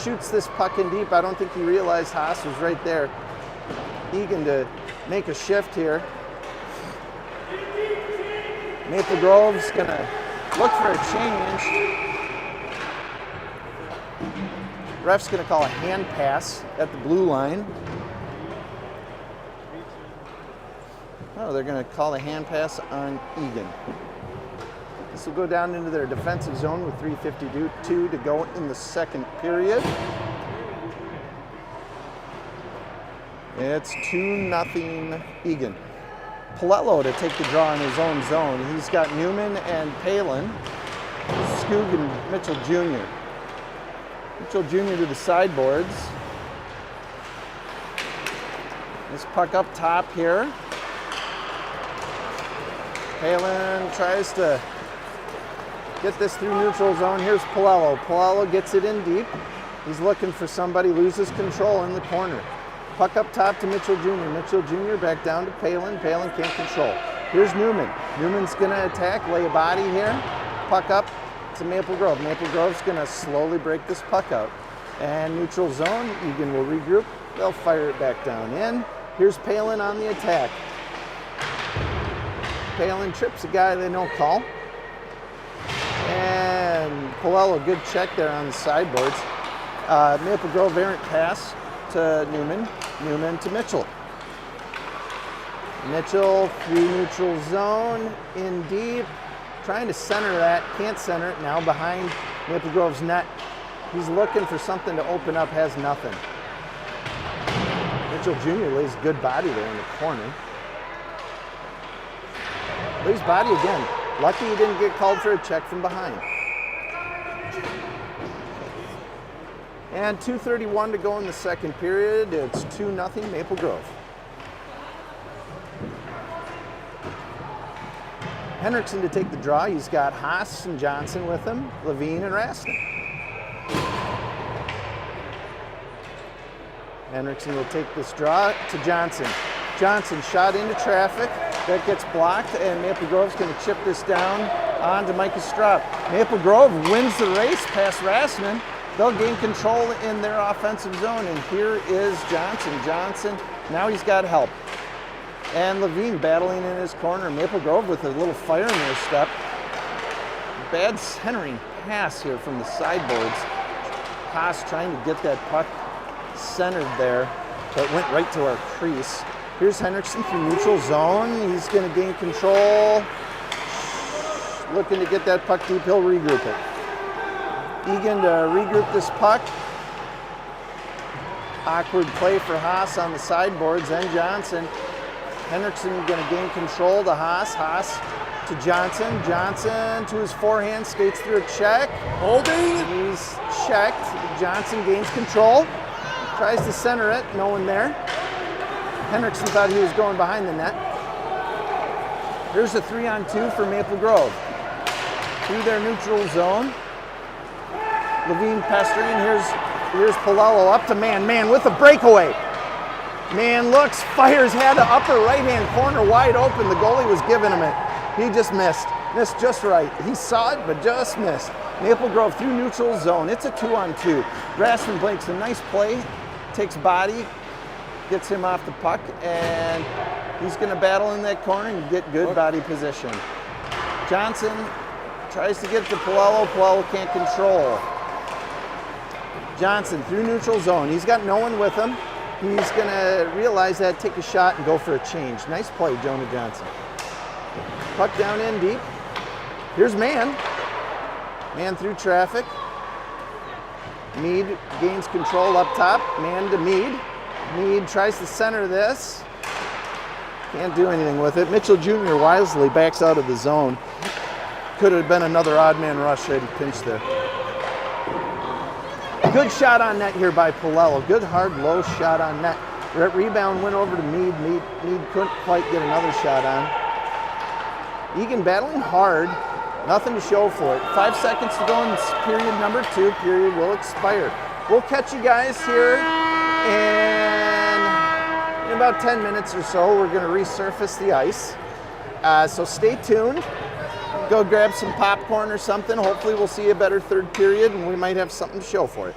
shoots this puck in deep. I don't think he realized Haas was right there. Egan to make a shift here. Maple Grove's gonna look for a change. Ref's gonna call a hand pass at the blue line. Oh, they're gonna call a hand pass on Egan. This will go down into their defensive zone with 3:52 to go in the second period. It's 2-0 Egan. Palello to take the draw in his own zone. He's got Newman and Palin, Skoog and Mitchell Jr. Mitchell Jr. to the sideboards. This puck up top here. Palin tries to get this through neutral zone. Here's Palello. Palello gets it in deep. He's looking for somebody, loses control in the corner. Puck up top to Mitchell Jr. Mitchell Jr. back down to Palin. Palin can't control. Here's Newman. Newman's gonna attack, lay a body here. Puck up to Maple Grove. Maple Grove's gonna slowly break this puck out. And neutral zone, Egan will regroup. They'll fire it back down in. Here's Palin on the attack. Palin trips a guy they don't call. And Palello, good check there on the sideboards. Maple Grove errant pass to Newman. Newman to Mitchell. Mitchell through neutral zone, in deep. Trying to center that, can't center it. Now behind Maple Grove's net. He's looking for something to open up, has nothing. Mitchell Jr. lays a good body there in the corner. Lays body again. Lucky he didn't get called for a check from behind. And 2:31 to go in the second period. It's 2-0 Maple Grove. Henriksen to take the draw. He's got Haas and Johnson with him, Levine and Rasnin. Henriksen will take this draw to Johnson. Johnson shot into traffic. That gets blocked, and Maple Grove's going to chip this down onto Micah Straub. Maple Grove wins the race past Rasnin. They'll gain control in their offensive zone, and here is Johnson. Johnson, now he's got help. And Levine battling in his corner. Maple Grove with a little fire in their step. Bad centering pass here from the sideboards. Haas trying to get that puck centered there, but went right to our crease. Here's Henriksen through neutral zone. He's going to gain control. Looking to get that puck deep. He'll regroup it. Egan to regroup this puck. Awkward play for Haas on the sideboards and Johnson. Henriksen going to gain control to Haas. Haas to Johnson. Johnson to his forehand, skates through a check. Holding. He's checked. Johnson gains control. Tries to center it. No one there. Henriksen thought he was going behind the net. Here's a 3-on-2 for Maple Grove. Through their neutral zone. Levine pestering. Here's Palello up to man. Man with a breakaway. Man looks, fires, had the upper right-hand corner wide open. The goalie was giving him it. He just missed. Missed just right. He saw it, but just missed. Maple Grove through neutral zone. It's a 2-on-2. Rasmus Blake's a nice play. Takes body, gets him off the puck, and he's going to battle in that corner and get good body position. Johnson tries to get to Palello. Palello can't control. Johnson through neutral zone. He's got no one with him. He's going to realize that, take a shot, and go for a change. Nice play, Jonah Johnson. Puck down in deep. Here's Man. Man through traffic. Mead gains control up top. Man to Mead. Mead tries to center this. Can't do anything with it. Mitchell Jr. wisely backs out of the zone. Could have been another odd man rush had he pinched there. Good shot on net here by Palello. Good hard low shot on net. Rebound went over to Mead. Mead couldn't quite get another shot on. Egan battling hard. Nothing to show for it. 5 seconds to go in period number 2. Period will expire. We'll catch you guys here in about 10 minutes or so. We're going to resurface the ice. So stay tuned. Go grab some popcorn or something. Hopefully we'll see a better third period and we might have something to show for it.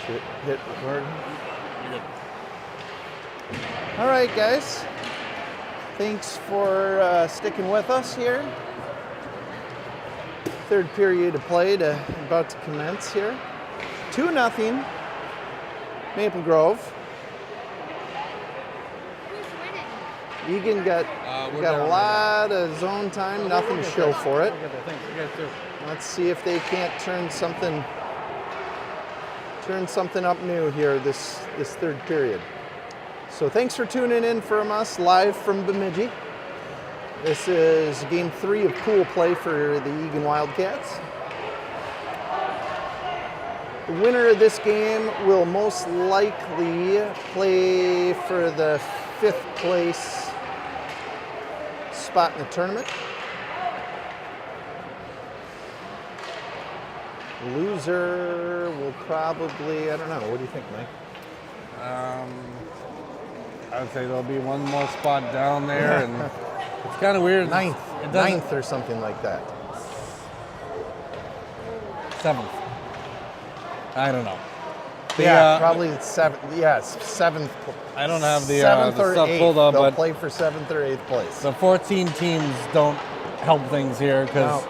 Hit record. All right, guys. Thanks for sticking with us here. Third period of play about to commence here. 2-0, Maple Grove. Who's winning? Egan got a lot of zone time, nothing to show for it. Let's see if they can't turn something up new here this third period. So thanks for tuning in from us live from Bemidji. This is game 3 of pool play for the Egan Wildcats. The winner of this game will most likely play for the 5th place spot in the tournament. Loser will probably, I don't know, what do you think, Mike? I would say there'll be one more spot down there, and it's kind of weird. Ninth or something like that. 7th. I don't know. Probably 7th. Yes, 7th. I don't have the 7th or stuff 8th. pulled up, They'll but play for 7th or 8th place. the 14 teams don't help things here because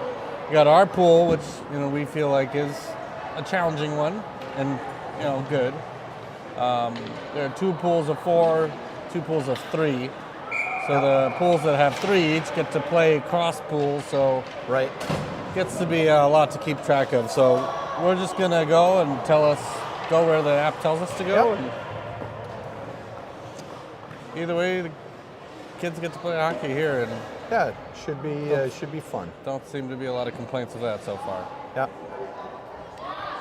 we got our pool, which we feel like is a challenging one and good. There are 2 pools of 4, 2 pools of 3. So the pools that have 3 each get to play cross pools, so Right. gets to be a lot to keep track of. So we're just gonna go and go where the app tells us to go. Yep. And either way, the kids get to play hockey here, and Yeah, should be fun. don't seem to be a lot of complaints with that so far. Yeah.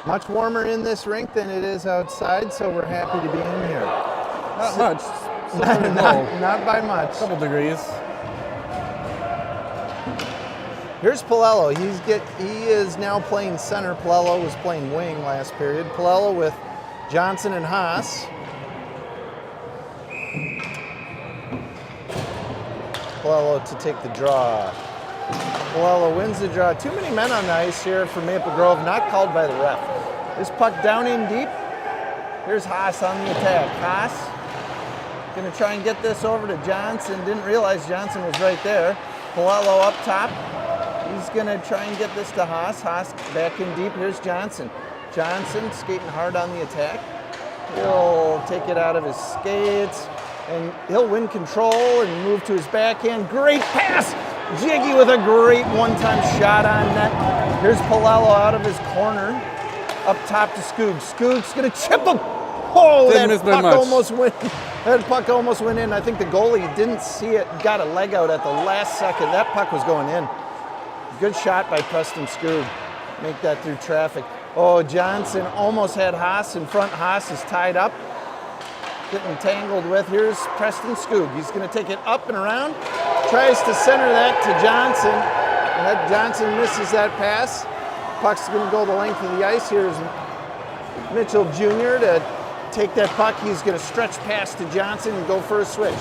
Much warmer in this rink than it is outside, so we're happy to be in here. Not much. Still pretty cold. Not by much. Couple degrees. Here's Palello. He is now playing center. Palello was playing wing last period. Palello with Johnson and Haas. Palello to take the draw. Palello wins the draw. Too many men on the ice here for Maple Grove, not called by the ref. This puck down in deep. Here's Haas on the attack. Haas gonna try and get this over to Johnson. Didn't realize Johnson was right there. Palello up top. He's gonna try and get this to Haas. Haas back in deep. Here's Johnson. Johnson skating hard on the attack. He'll take it out of his skates and he'll win control and move to his backhand. Great pass! Jiggy with a great one-time shot on net. Here's Palello out of his corner. Up top to Skoog. Skoog's gonna chip him. Oh, that puck almost went in. I think the goalie didn't see it, got a leg out at the last second. That puck was going in. Good shot by Preston Skoog. Make that through traffic. Oh, Johnson almost had Haas in front. Haas is tied up. Getting tangled with. Here's Preston Skoog. He's going to take it up and around. Tries to center that to Johnson. And Johnson misses that pass. Puck's going to go the length of the ice. Here's Mitchell Jr. to take that puck. He's going to stretch past to Johnson and go for a switch.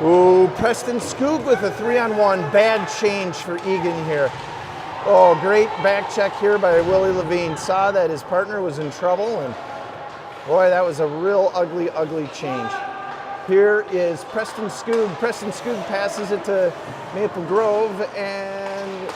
Ooh, Preston Skoog with a 3-on-1. Bad change for Egan here. Oh, great back check here by Willie Levine. Saw that his partner was in trouble, and boy, that was a real ugly, ugly change. Here is Preston Skoog. Preston Skoog passes it to Maple Grove, and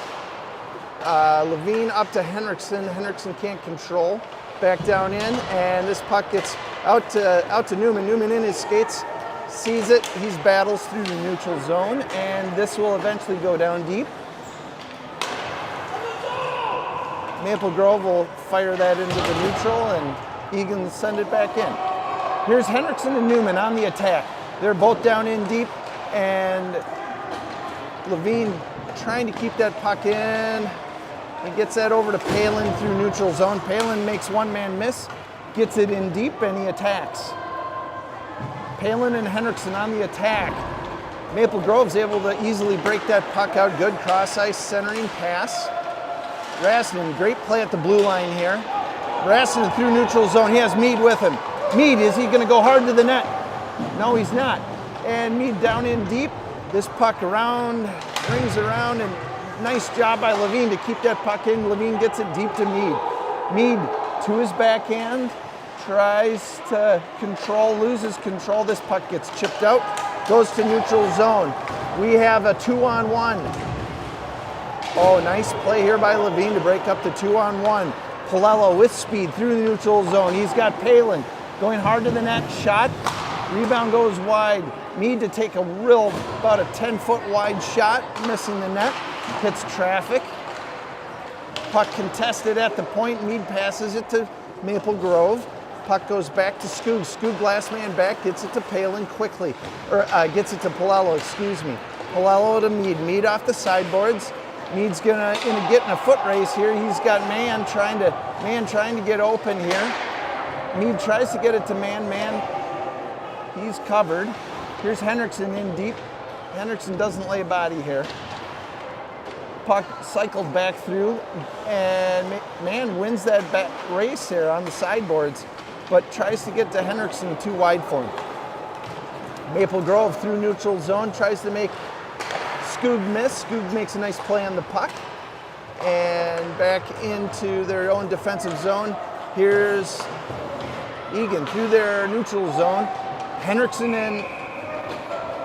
Levine up to Henriksen. Henriksen can't control. Back down in, and this puck gets out to Newman. Newman in his skates, sees it. He battles through the neutral zone, and this will eventually go down deep. Maple Grove will fire that into the neutral, and Egan will send it back in. Here's Henriksen and Newman on the attack. They're both down in deep, and Levine trying to keep that puck in. He gets that over to Palin through neutral zone. Palin makes one man miss, gets it in deep, and he attacks. Palin and Henriksen on the attack. Maple Grove's able to easily break that puck out. Good cross-ice centering pass. Rasmussen, great play at the blue line here. Rasmussen through neutral zone. He has Mead with him. Mead, is he going to go hard to the net? No, he's not. And Mead down in deep. This puck around, rings around, and nice job by Levine to keep that puck in. Levine gets it deep to Mead. Mead to his backhand, tries to control, loses control. This puck gets chipped out, goes to neutral zone. We have a 2-on-1. Oh, nice play here by Levine to break up the 2-on-1. Palello with speed through the neutral zone. He's got Palin going hard to the net, shot. Rebound goes wide. Mead to take about a 10-foot wide shot, missing the net, hits traffic. Puck contested at the point. Mead passes it to Maple Grove. Puck goes back to Skoog. Skoog last man back, gets it to Palin quickly. Or gets it to Palello, excuse me. Palello to Mead. Mead off the sideboards. Mead's gonna get in a foot race here. He's got Man trying to get open here. Mead tries to get it to Man. He's covered. Here's Henriksen in deep. Henriksen doesn't lay body here. Puck cycled back through, and Man wins that race here on the sideboards, but tries to get to Henriksen too wide for him. Maple Grove through neutral zone, tries to make Skoog miss. Skoog makes a nice play on the puck, and back into their own defensive zone. Here's Egan through their neutral zone. Henriksen and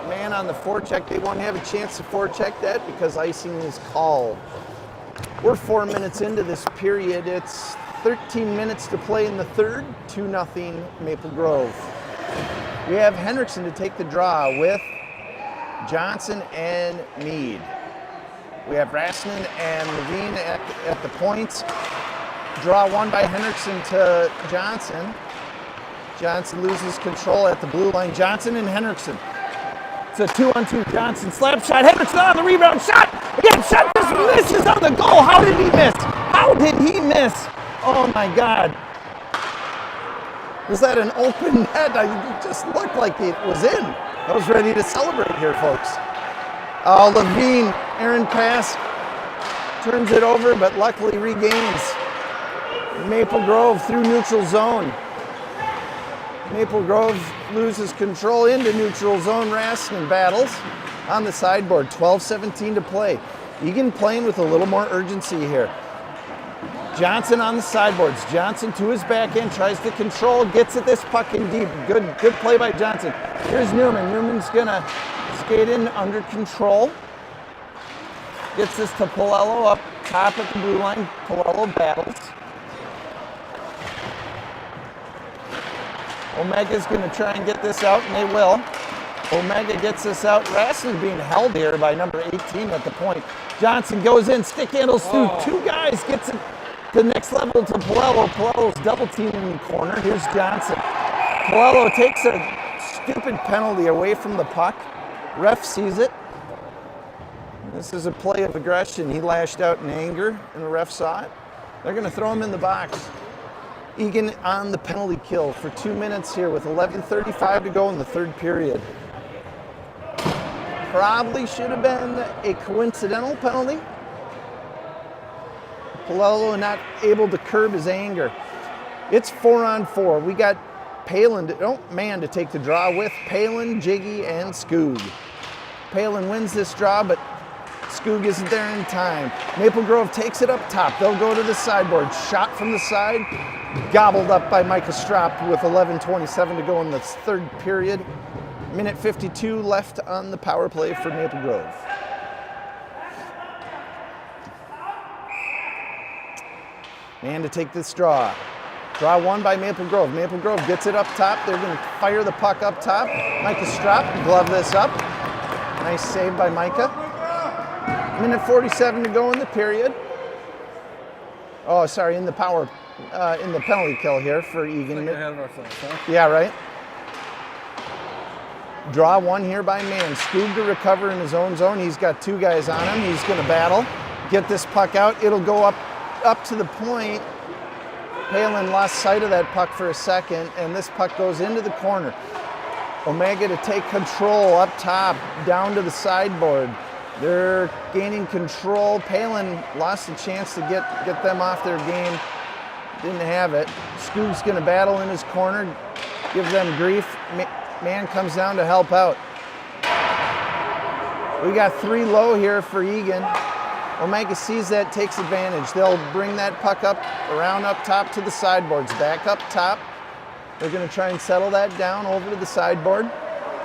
Man on the forecheck. They won't have a chance to forecheck that because icing is called. We're 4 minutes into this period. It's 13 minutes to play in the third, 2-0 Maple Grove. We have Henriksen to take the draw with Johnson and Mead. We have Rasnin and Levine at the points. Draw one by Henriksen to Johnson. Johnson loses control at the blue line. Johnson and Henriksen. It's a 2-on-2. Johnson slap shot. Henriksen on the rebound. Shot. Again, shot. This misses on the goal. How did he miss? How did he miss? Oh my God. Was that an open net? It just looked like it was in. I was ready to celebrate here, folks. Levine, Aaron pass, turns it over, but luckily regains. Maple Grove through neutral zone. Maple Grove loses control into neutral zone. Raskin battles on the sideboard. 12-17 to play. Egan playing with a little more urgency here. Johnson on the sideboards. Johnson to his back end, tries to control, gets at this puck in deep. Good play by Johnson. Here's Newman. Newman's gonna skate in under control. Gets this to Palello up top at the blue line. Palello battles. Omega's gonna try and get this out, and they will. Omega gets this out. Raskin's being held here by number 18 at the point. Johnson goes in, stick handles through two guys, gets it to the next level to Palello. Palello's double teaming in the corner. Here's Johnson. Palello takes a stupid penalty away from the puck. Ref sees it. This is a play of aggression. He lashed out in anger, and the ref saw it. They're gonna throw him in the box. Egan on the penalty kill for 2 minutes here with 11:35 to go in the third period. Probably should have been a coincidental penalty. Palello not able to curb his anger. It's 4-on-4. We got Man to take the draw with Palin, Jiggy, and Skoog. Palin wins this draw, but Skoog isn't there in time. Maple Grove takes it up top. They'll go to the sideboard. Shot from the side, gobbled up by Micah Strop with 11:27 to go in the third period. Minute 52 left on the power play for Maple Grove. Man to take this draw. Draw one by Maple Grove. Maple Grove gets it up top. They're going to fire the puck up top. Micah Strop, glove this up. Nice save by Micah. Minute 47 to go in the period. Oh, sorry, in the penalty kill here for Egan. Yeah, right. Draw one here by Man. Skoog to recover in his own zone. He's got two guys on him. He's going to battle. Get this puck out. It'll go up to the point. Palin lost sight of that puck for a second, and this puck goes into the corner. Omega to take control up top, down to the sideboard. They're gaining control. Palin lost a chance to get them off their game. Didn't have it. Skoog's going to battle in his corner, give them grief. Man comes down to help out. We got 3 low here for Egan. Omega sees that, takes advantage. They'll bring that puck up, around up top to the sideboards. Back up top. They're going to try and settle that down over to the sideboard.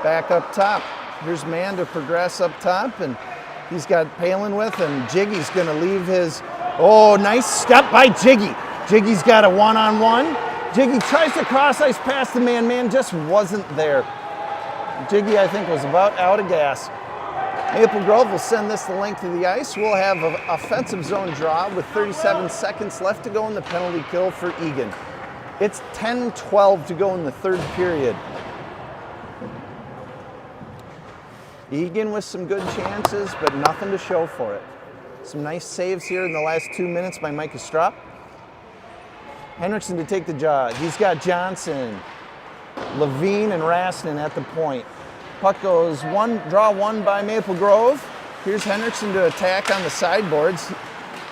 Back up top. Here's man to progress up top, and he's got Palin with him. Jiggy's going to leave his, oh, nice step by Jiggy. Jiggy's got a one-on-one. Jiggy tries to cross ice past the man. Man just wasn't there. Jiggy, I think, was about out of gas. Maple Grove will send this the length of the ice. We'll have an offensive zone draw with 37 seconds left to go in the penalty kill for Egan. It's 10-12 to go in the third period. Egan with some good chances, but nothing to show for it. Some nice saves here in the last 2 minutes by Micah Strop. Henriksen to take the draw. He's got Johnson, Levine, and Rasnin at the point. Puck goes draw one by Maple Grove. Here's Henriksen to attack on the sideboards.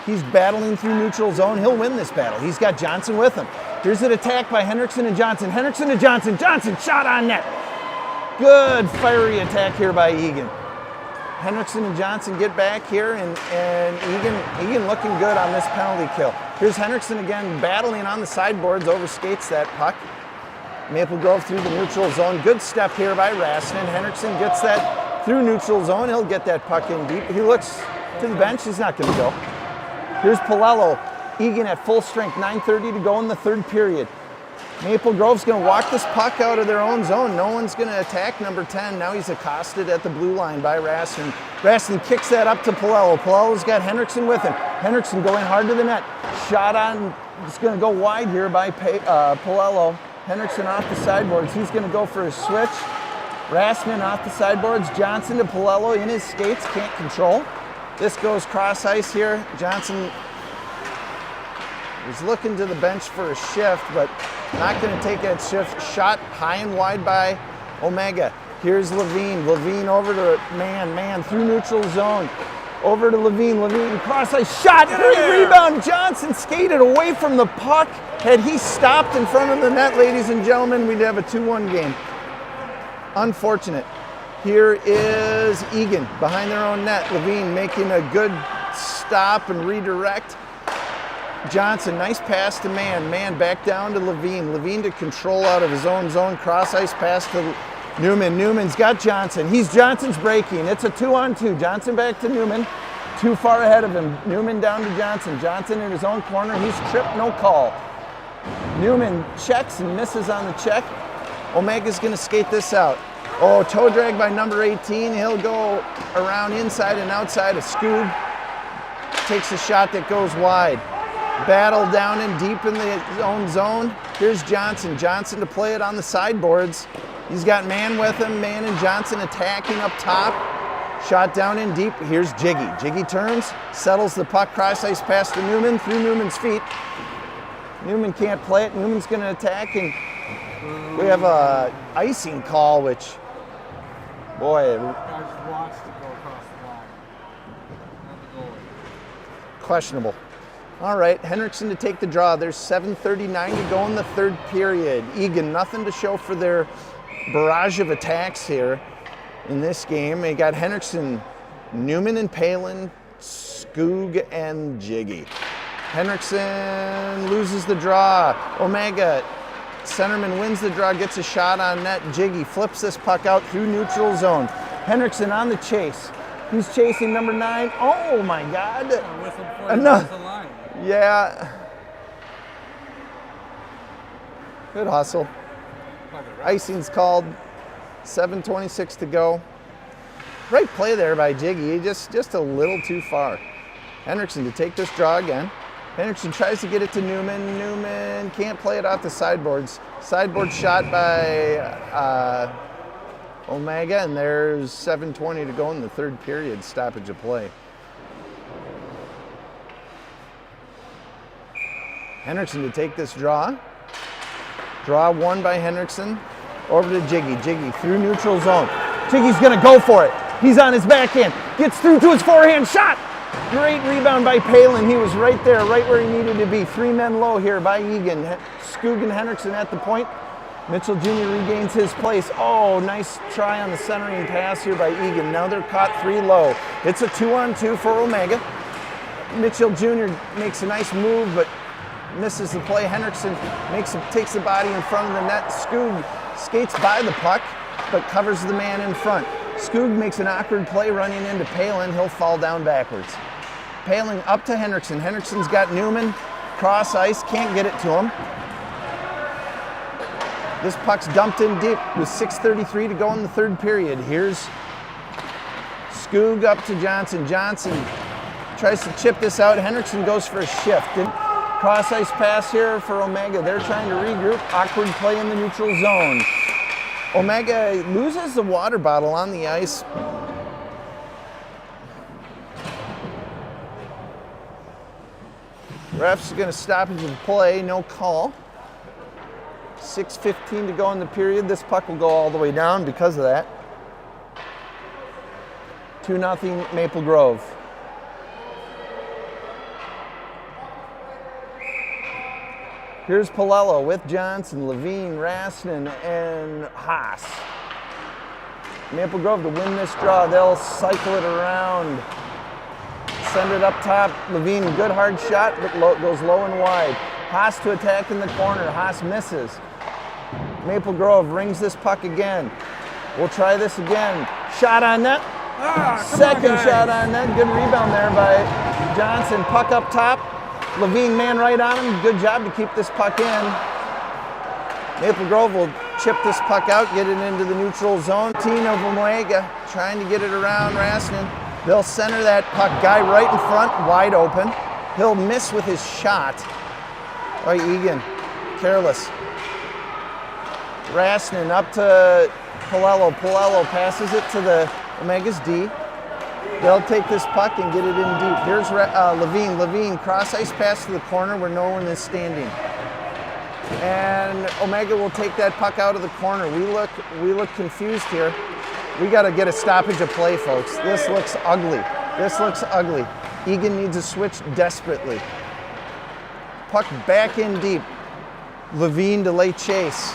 He's battling through neutral zone. He'll win this battle. He's got Johnson with him. Here's an attack by Henriksen and Johnson. Henriksen to Johnson. Johnson, shot on net. Good fiery attack here by Egan. Henriksen and Johnson get back here, and Egan looking good on this penalty kill. Here's Henriksen again battling on the sideboards, overskates that puck. Maple Grove through the neutral zone. Good step here by Rasnin. Henriksen gets that through neutral zone. He'll get that puck in deep. He looks to the bench. He's not going to go. Here's Palello. Egan at full strength. 9:30 to go in the third period. Maple Grove's going to walk this puck out of their own zone. No one's going to attack number 10. Now he's accosted at the blue line by Rasnin. Rasnin kicks that up to Palello. Palello's got Henriksen with him. Henriksen going hard to the net. Shot on. It's going to go wide here by Palello. Henriksen off the sideboards. He's going to go for a switch. Rasnin off the sideboards. Johnson to Palello in his skates. Can't control. This goes cross ice here. Johnson was looking to the bench for a shift, but not going to take that shift. Shot high and wide by Omega. Here's Levine. Levine over to man through neutral zone. Over to Levine. Levine cross ice shot. Great rebound. Johnson skated away from the puck. Had he stopped in front of the net, ladies and gentlemen, we'd have a 2-1 game. Unfortunate. Here is Egan behind their own net. Levine making a good stop and redirect. Johnson, nice pass to man. Man back down to Levine. Levine to control out of his own zone. Cross ice pass to Newman. Newman's got Johnson. Johnson's breaking. It's a 2-on-2. Johnson back to Newman. Too far ahead of him. Newman down to Johnson. Johnson in his own corner. He's tripped, no call. Newman checks and misses on the check. Omega's going to skate this out. Oh, toe drag by number 18. He'll go around inside and outside of Scoob. Takes a shot that goes wide. Battle down and deep in the own zone. Here's Johnson. Johnson to play it on the sideboards. He's got man with him. Man and Johnson attacking up top. Shot down in deep. Here's Jiggy. Jiggy turns, settles the puck, cross ice pass to Newman, through Newman's feet. Newman can't play it. Newman's going to attack, and we have a icing call, which, boy, questionable. All right, Henriksen to take the draw. There's 7:39 to go in the third period. Egan, nothing to show for their barrage of attacks here in this game. They got Henriksen, Newman and Palin, Skoog and Jiggy. Henriksen loses the draw. Omega, centerman wins the draw, gets a shot on net. Jiggy flips this puck out through neutral zone. Henriksen on the chase. Who's chasing number 9? Oh my God. Enough. Yeah. Good hustle. Icing's called. 7:26 to go. Great play there by Jiggy. Just a little too far. Henriksen to take this draw again. Henriksen tries to get it to Newman. Newman can't play it off the sideboards. Sideboard shot by Omega, and there's 7:20 to go in the third period. Stoppage of play. Henriksen to take this draw. Draw one by Henriksen. Over to Jiggy. Jiggy through neutral zone. Jiggy's going to go for it. He's on his backhand. Gets through to his forehand shot. Great rebound by Palin. He was right there, right where he needed to be. 3 men low here by Egan. Skoog and Henriksen at the point. Mitchell Jr. regains his place. Oh, nice try on the centering pass here by Egan. Now they're caught 3 low. It's a 2-on-2 for Omega. Mitchell Jr. makes a nice move, but misses the play. Henriksen takes the body in front of the net. Skoog skates by the puck, but covers the man in front. Skoog makes an awkward play running into Palin. He'll fall down backwards. Palin up to Henriksen. Henriksen's got Newman. Cross ice, can't get it to him. This puck's dumped in deep with 6:33 to go in the third period. Here's Skoog up to Johnson. Johnson tries to chip this out. Henriksen goes for a shift. Cross ice pass here for Omega. They're trying to regroup. Awkward play in the neutral zone. Omega loses the water bottle on the ice. Ref's going to stop the play, no call. 6:15 to go in the period. This puck will go all the way down because of that. 2-0 Maple Grove. Here's Palello with Johnson, Levine, Rasnin, and Haas. Maple Grove to win this draw. They'll cycle it around. Send it up top. Levine, good hard shot, but goes low and wide. Haas to attack in the corner. Haas misses. Maple Grove rings this puck again. We'll try this again. Shot on net. Second shot on net. Good rebound there by Johnson. Puck up top. Levine man right on him. Good job to keep this puck in. Maple Grove will chip this puck out, get it into the neutral zone. Team of Omega trying to get it around Rasnin. They'll center that puck. Guy right in front, wide open. He'll miss with his shot. By Egan, careless. Rasnin up to Palello. Palello passes it to the Omega's D. They'll take this puck and get it in deep. Here's Levine. Levine, cross ice pass to the corner where no one is standing. And Omega will take that puck out of the corner. We look confused here. We got to get a stoppage of play, folks. This looks ugly. This looks ugly. Egan needs a switch desperately. Puck back in deep. Levine to lay chase.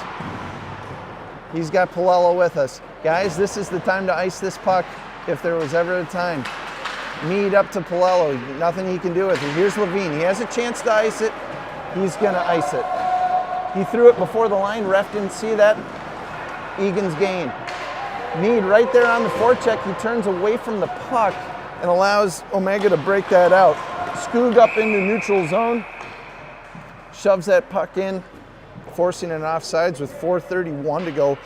He's got Palello with us. Guys, this is the time to ice this puck if there was ever a time. Mead up to Palello. Nothing he can do with it. Here's Levine. He has a chance to ice it. He's going to ice it. He threw it before the line. Ref didn't see that. Egan's gain. Mead right there on the forecheck. He turns away from the puck and allows Omega to break that out. Skoog up into neutral zone. Shoves that puck in, forcing an offsides with 4:31 to go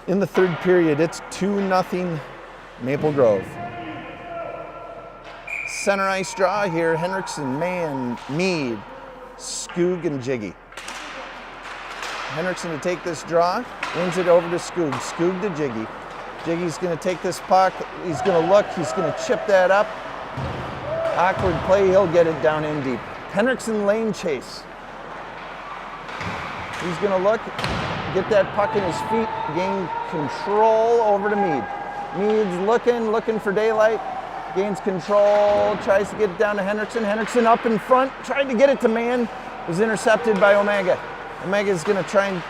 in the third period. It's 2-0 Maple Grove. Center ice draw here. Henriksen, Mann, Mead, Skoog, and Jiggy. Henriksen to take this draw, wins it over to Skoog. Skoog to Jiggy. Jiggy's going to take this puck. He's going to look. He's going to chip that up. Awkward play. He'll get it down in deep. Henriksen lane chase. He's going to look, get that puck in his feet, gain control over to Mead. Mead's looking for daylight, gains control, tries to get it down to Henriksen. Henriksen up in front, tried to get it to Mann, was intercepted by Omega. Omega's going to try and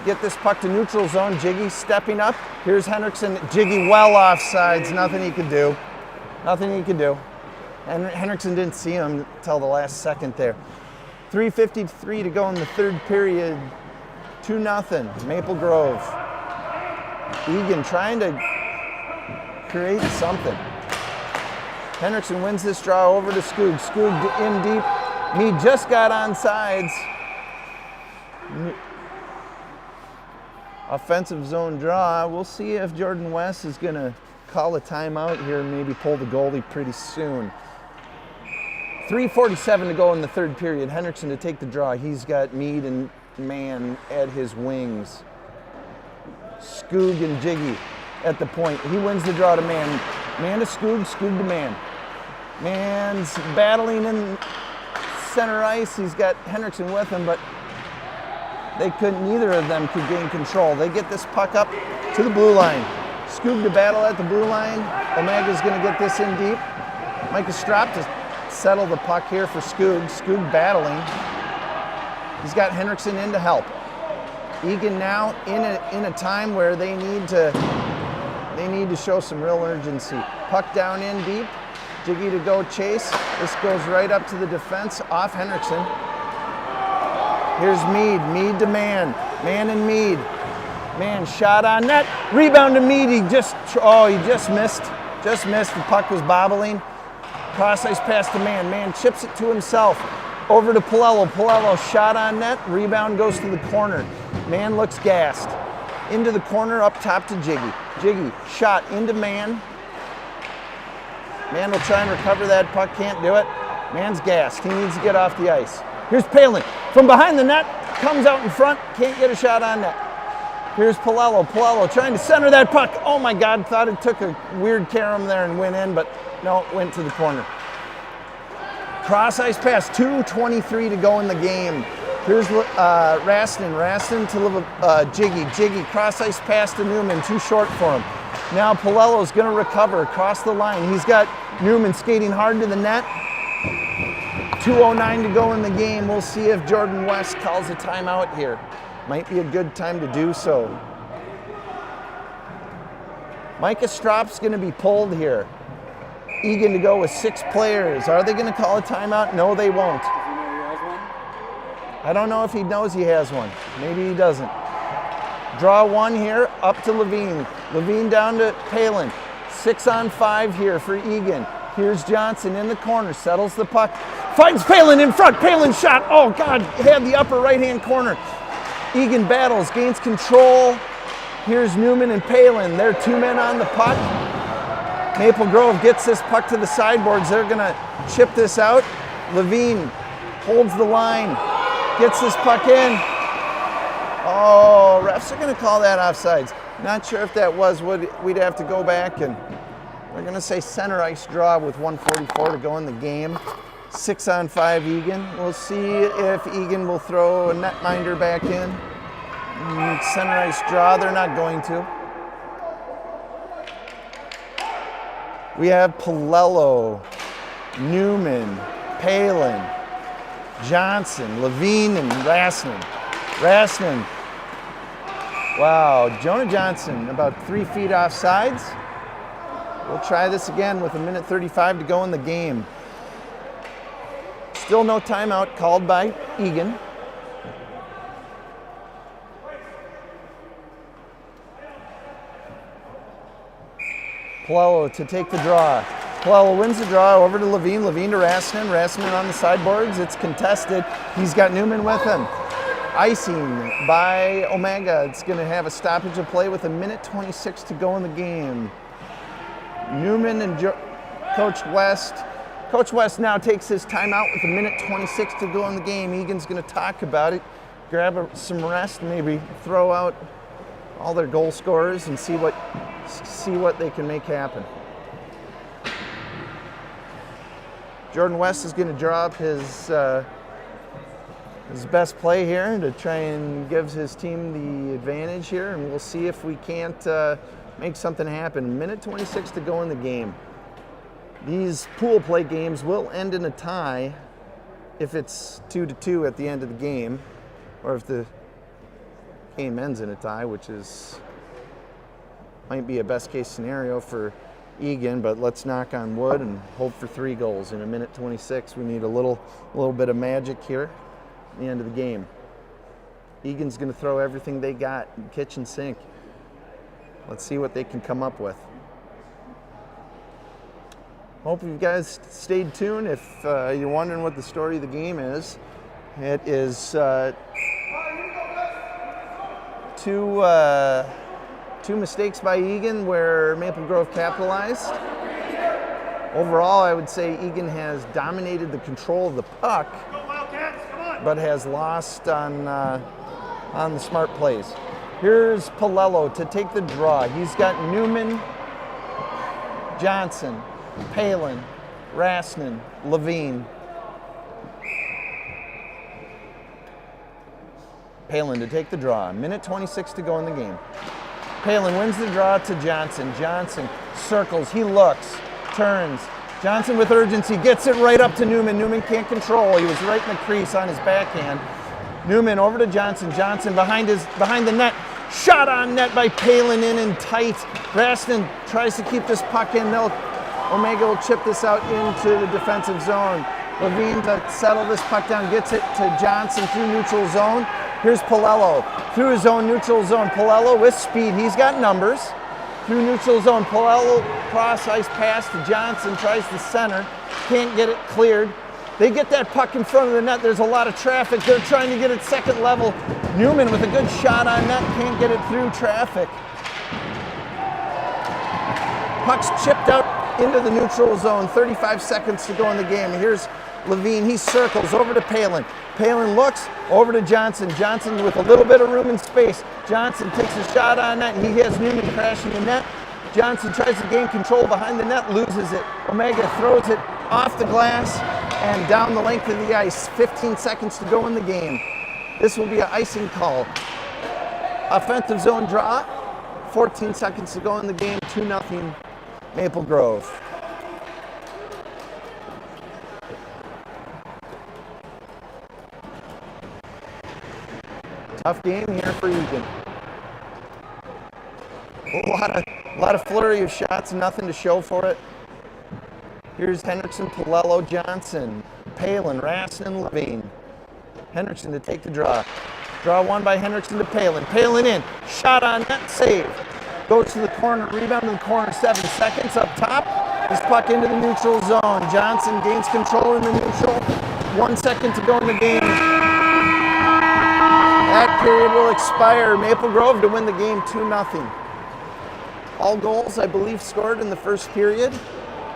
get this puck to neutral zone. Jiggy stepping up. Here's Henriksen. Jiggy well offsides, nothing he could do. Nothing he could do. And Henriksen didn't see him until the last second there. 3:53 to go in the third period. 2-0 Maple Grove. Egan trying to create something. Henriksen wins this draw over to Skoog. Skoog in deep. Mead just got on sides. Offensive zone draw. We'll see if Jordan West is going to call a timeout here and maybe pull the goalie pretty soon. 3:47 to go in the third period. Henriksen to take the draw. He's got Mead and Mann at his wings. Skoog and Jiggy at the point. He wins the draw to Mann. Mann to Skoog, Skoog to Mann. Mann's battling in center ice. He's got Henriksen with him, but neither of them could gain control. They get this puck up to the blue line. Skoog to battle at the blue line. Omega's going to get this in deep. Micah Strop to settle the puck here for Skoog. Skoog battling. He's got Henriksen in to help. Egan now in a time where they need to show some real urgency. Puck down in deep. Jiggy to go chase. This goes right up to the defense off Henriksen. Here's Mead. Mead to Man. Man and Mead. Man shot on net. Rebound to Mead. He just missed. Just missed. The puck was bobbling. Cross ice pass to Man. Man chips it to himself. Over to Palello. Palello shot on net. Rebound goes to the corner. Man looks gassed. Into the corner, up top to Jiggy. Jiggy shot into Man. Man will try and recover that puck. Can't do it. Man's gassed. He needs to get off the ice. Here's Palin. From behind the net. Comes out in front. Can't get a shot on net. Here's Palello. Palello trying to center that puck. Oh my God, thought it took a weird carom there and went in, but no, it went to the corner. Cross ice pass, 2:23 to go in the game. Here's Raston. Raston to Jiggy. Jiggy, cross ice pass to Newman, too short for him. Now Palello's gonna recover across the line. He's got Newman skating hard to the net. 2:09 to go in the game. We'll see if Jordan West calls a timeout here. Might be a good time to do so. Micah Strop's gonna be pulled here. Egan to go with 6 players. Are they gonna call a timeout? No, they won't. Does he know he has one? I don't know if he knows he has one. Maybe he doesn't. Draw one here, up to Levine. Levine down to Palin. 6-on-5 here for Egan. Here's Johnson in the corner, settles the puck. Finds Palin in front, Palin shot. Oh God, had the upper right-hand corner. Egan battles, gains control. Here's Newman and Palin. They're 2 men on the puck. Maple Grove gets this puck to the sideboards. They're gonna chip this out. Levine holds the line, gets this puck in. Oh, refs are gonna call that offsides. Not sure if that was what we'd have to go back, and they're gonna say center ice draw with 1:44 to go in the game. 6-on-5 Egan. We'll see if Egan will throw a netminder back in. Center ice draw, they're not going to. We have Palello, Newman, Palin, Johnson, Levine, and Rasnan. Rasnan. Wow, Jonah Johnson about 3 feet off sides. We'll try this again with 1:35 to go in the game. Still no timeout called by Egan. Palello to take the draw. Palello wins the draw over to Levine. Levine to Rasnan. Rasnan on the sideboards. It's contested. He's got Newman with him. Icing by Omega. It's going to have a stoppage of play with 1:26 to go in the game. Newman and Coach West. Coach West now takes his timeout with 1:26 to go in the game. Egan's going to talk about it, grab some rest, maybe throw out all their goal scorers and see what they can make happen. Jordan West is going to draw up his best play here to try and give his team the advantage here, and we'll see if we can't make something happen. 1:26 to go in the game. These pool play games will end in a tie if it's 2-2 at the end of the game, or if the game ends in a tie, which might be a best case scenario for Egan, but let's knock on wood and hope for 3 goals in 1:26. We need a little bit of magic here at the end of the game. Egan's going to throw everything they got, kitchen sink. Let's see what they can come up with. Hope you guys stayed tuned. If you're wondering what the story of the game is, it is two mistakes by Egan where Maple Grove capitalized. Overall, I would say Egan has dominated the control of the puck, but has lost on the smart plays. Here's Palello to take the draw. He's got Newman, Johnson, Palin, Rasnan, Levine. Palin to take the draw. 1:26 to go in the game. Palin wins the draw to Johnson. Johnson circles, he looks, turns. Johnson with urgency, gets it right up to Newman. Newman can't control. He was right in the crease on his backhand. Newman over to Johnson. Johnson behind the net. Shot on net by Palin in and tight. Rasnan tries to keep this puck in. Omega will chip this out into the defensive zone. Levine to settle this puck down, gets it to Johnson through neutral zone. Here's Palello through his own neutral zone. Palello with speed, he's got numbers. Through neutral zone, Palello cross ice pass to Johnson, tries to center, can't get it cleared. They get that puck in front of the net, there's a lot of traffic. They're trying to get it second level. Newman with a good shot on net, can't get it through traffic. Puck's chipped out into the neutral zone, 35 seconds to go in the game. Here's Levine, he circles over to Palin. Palin looks over to Johnson. Johnson with a little bit of room and space. Johnson takes a shot on net, and he has Newman crashing the net. Johnson tries to gain control behind the net, loses it. Omega throws it off the glass and down the length of the ice. 15 seconds to go in the game. This will be an icing call. Offensive zone draw. 14 seconds to go in the game. 2-0 Maple Grove. Tough game here for Egan. A lot of flurry of shots, nothing to show for it. Here's Hendrickson, Palello, Johnson, Palin, Raskin, Levine. Hendrickson to take the draw. Draw one by Hendrickson to Palin. Palin in, shot on net, save. Goes to the corner, rebound in the corner, 7 seconds up top. This puck into the neutral zone. Johnson gains control in the neutral. 1 second to go in the game. That period will expire. Maple Grove to win the game 2-0. All goals, I believe, scored in the first period.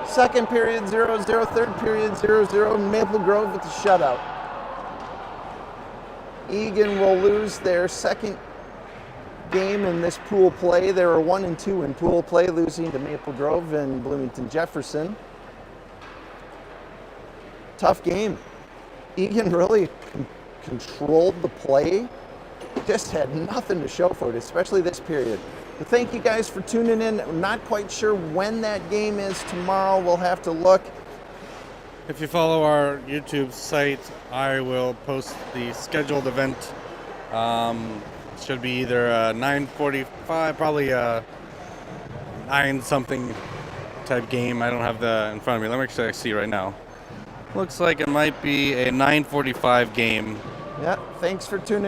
Second period 0-0, third period 0-0. Maple Grove with the shutout. Egan will lose their second game in this pool play. They were 1-2 in pool play, losing to Maple Grove and Bloomington Jefferson. Tough game. Egan really controlled the play. Just had nothing to show for it, especially this period. But thank you guys for tuning in. I'm not quite sure when that game is tomorrow. We'll have to look. If you follow our YouTube site, I will post the scheduled event. Should be either 9:45, probably a 9-something type game. I don't have the in front of me. Let me actually see right now. Looks like it might be a 9:45 game. Yeah, thanks for tuning in.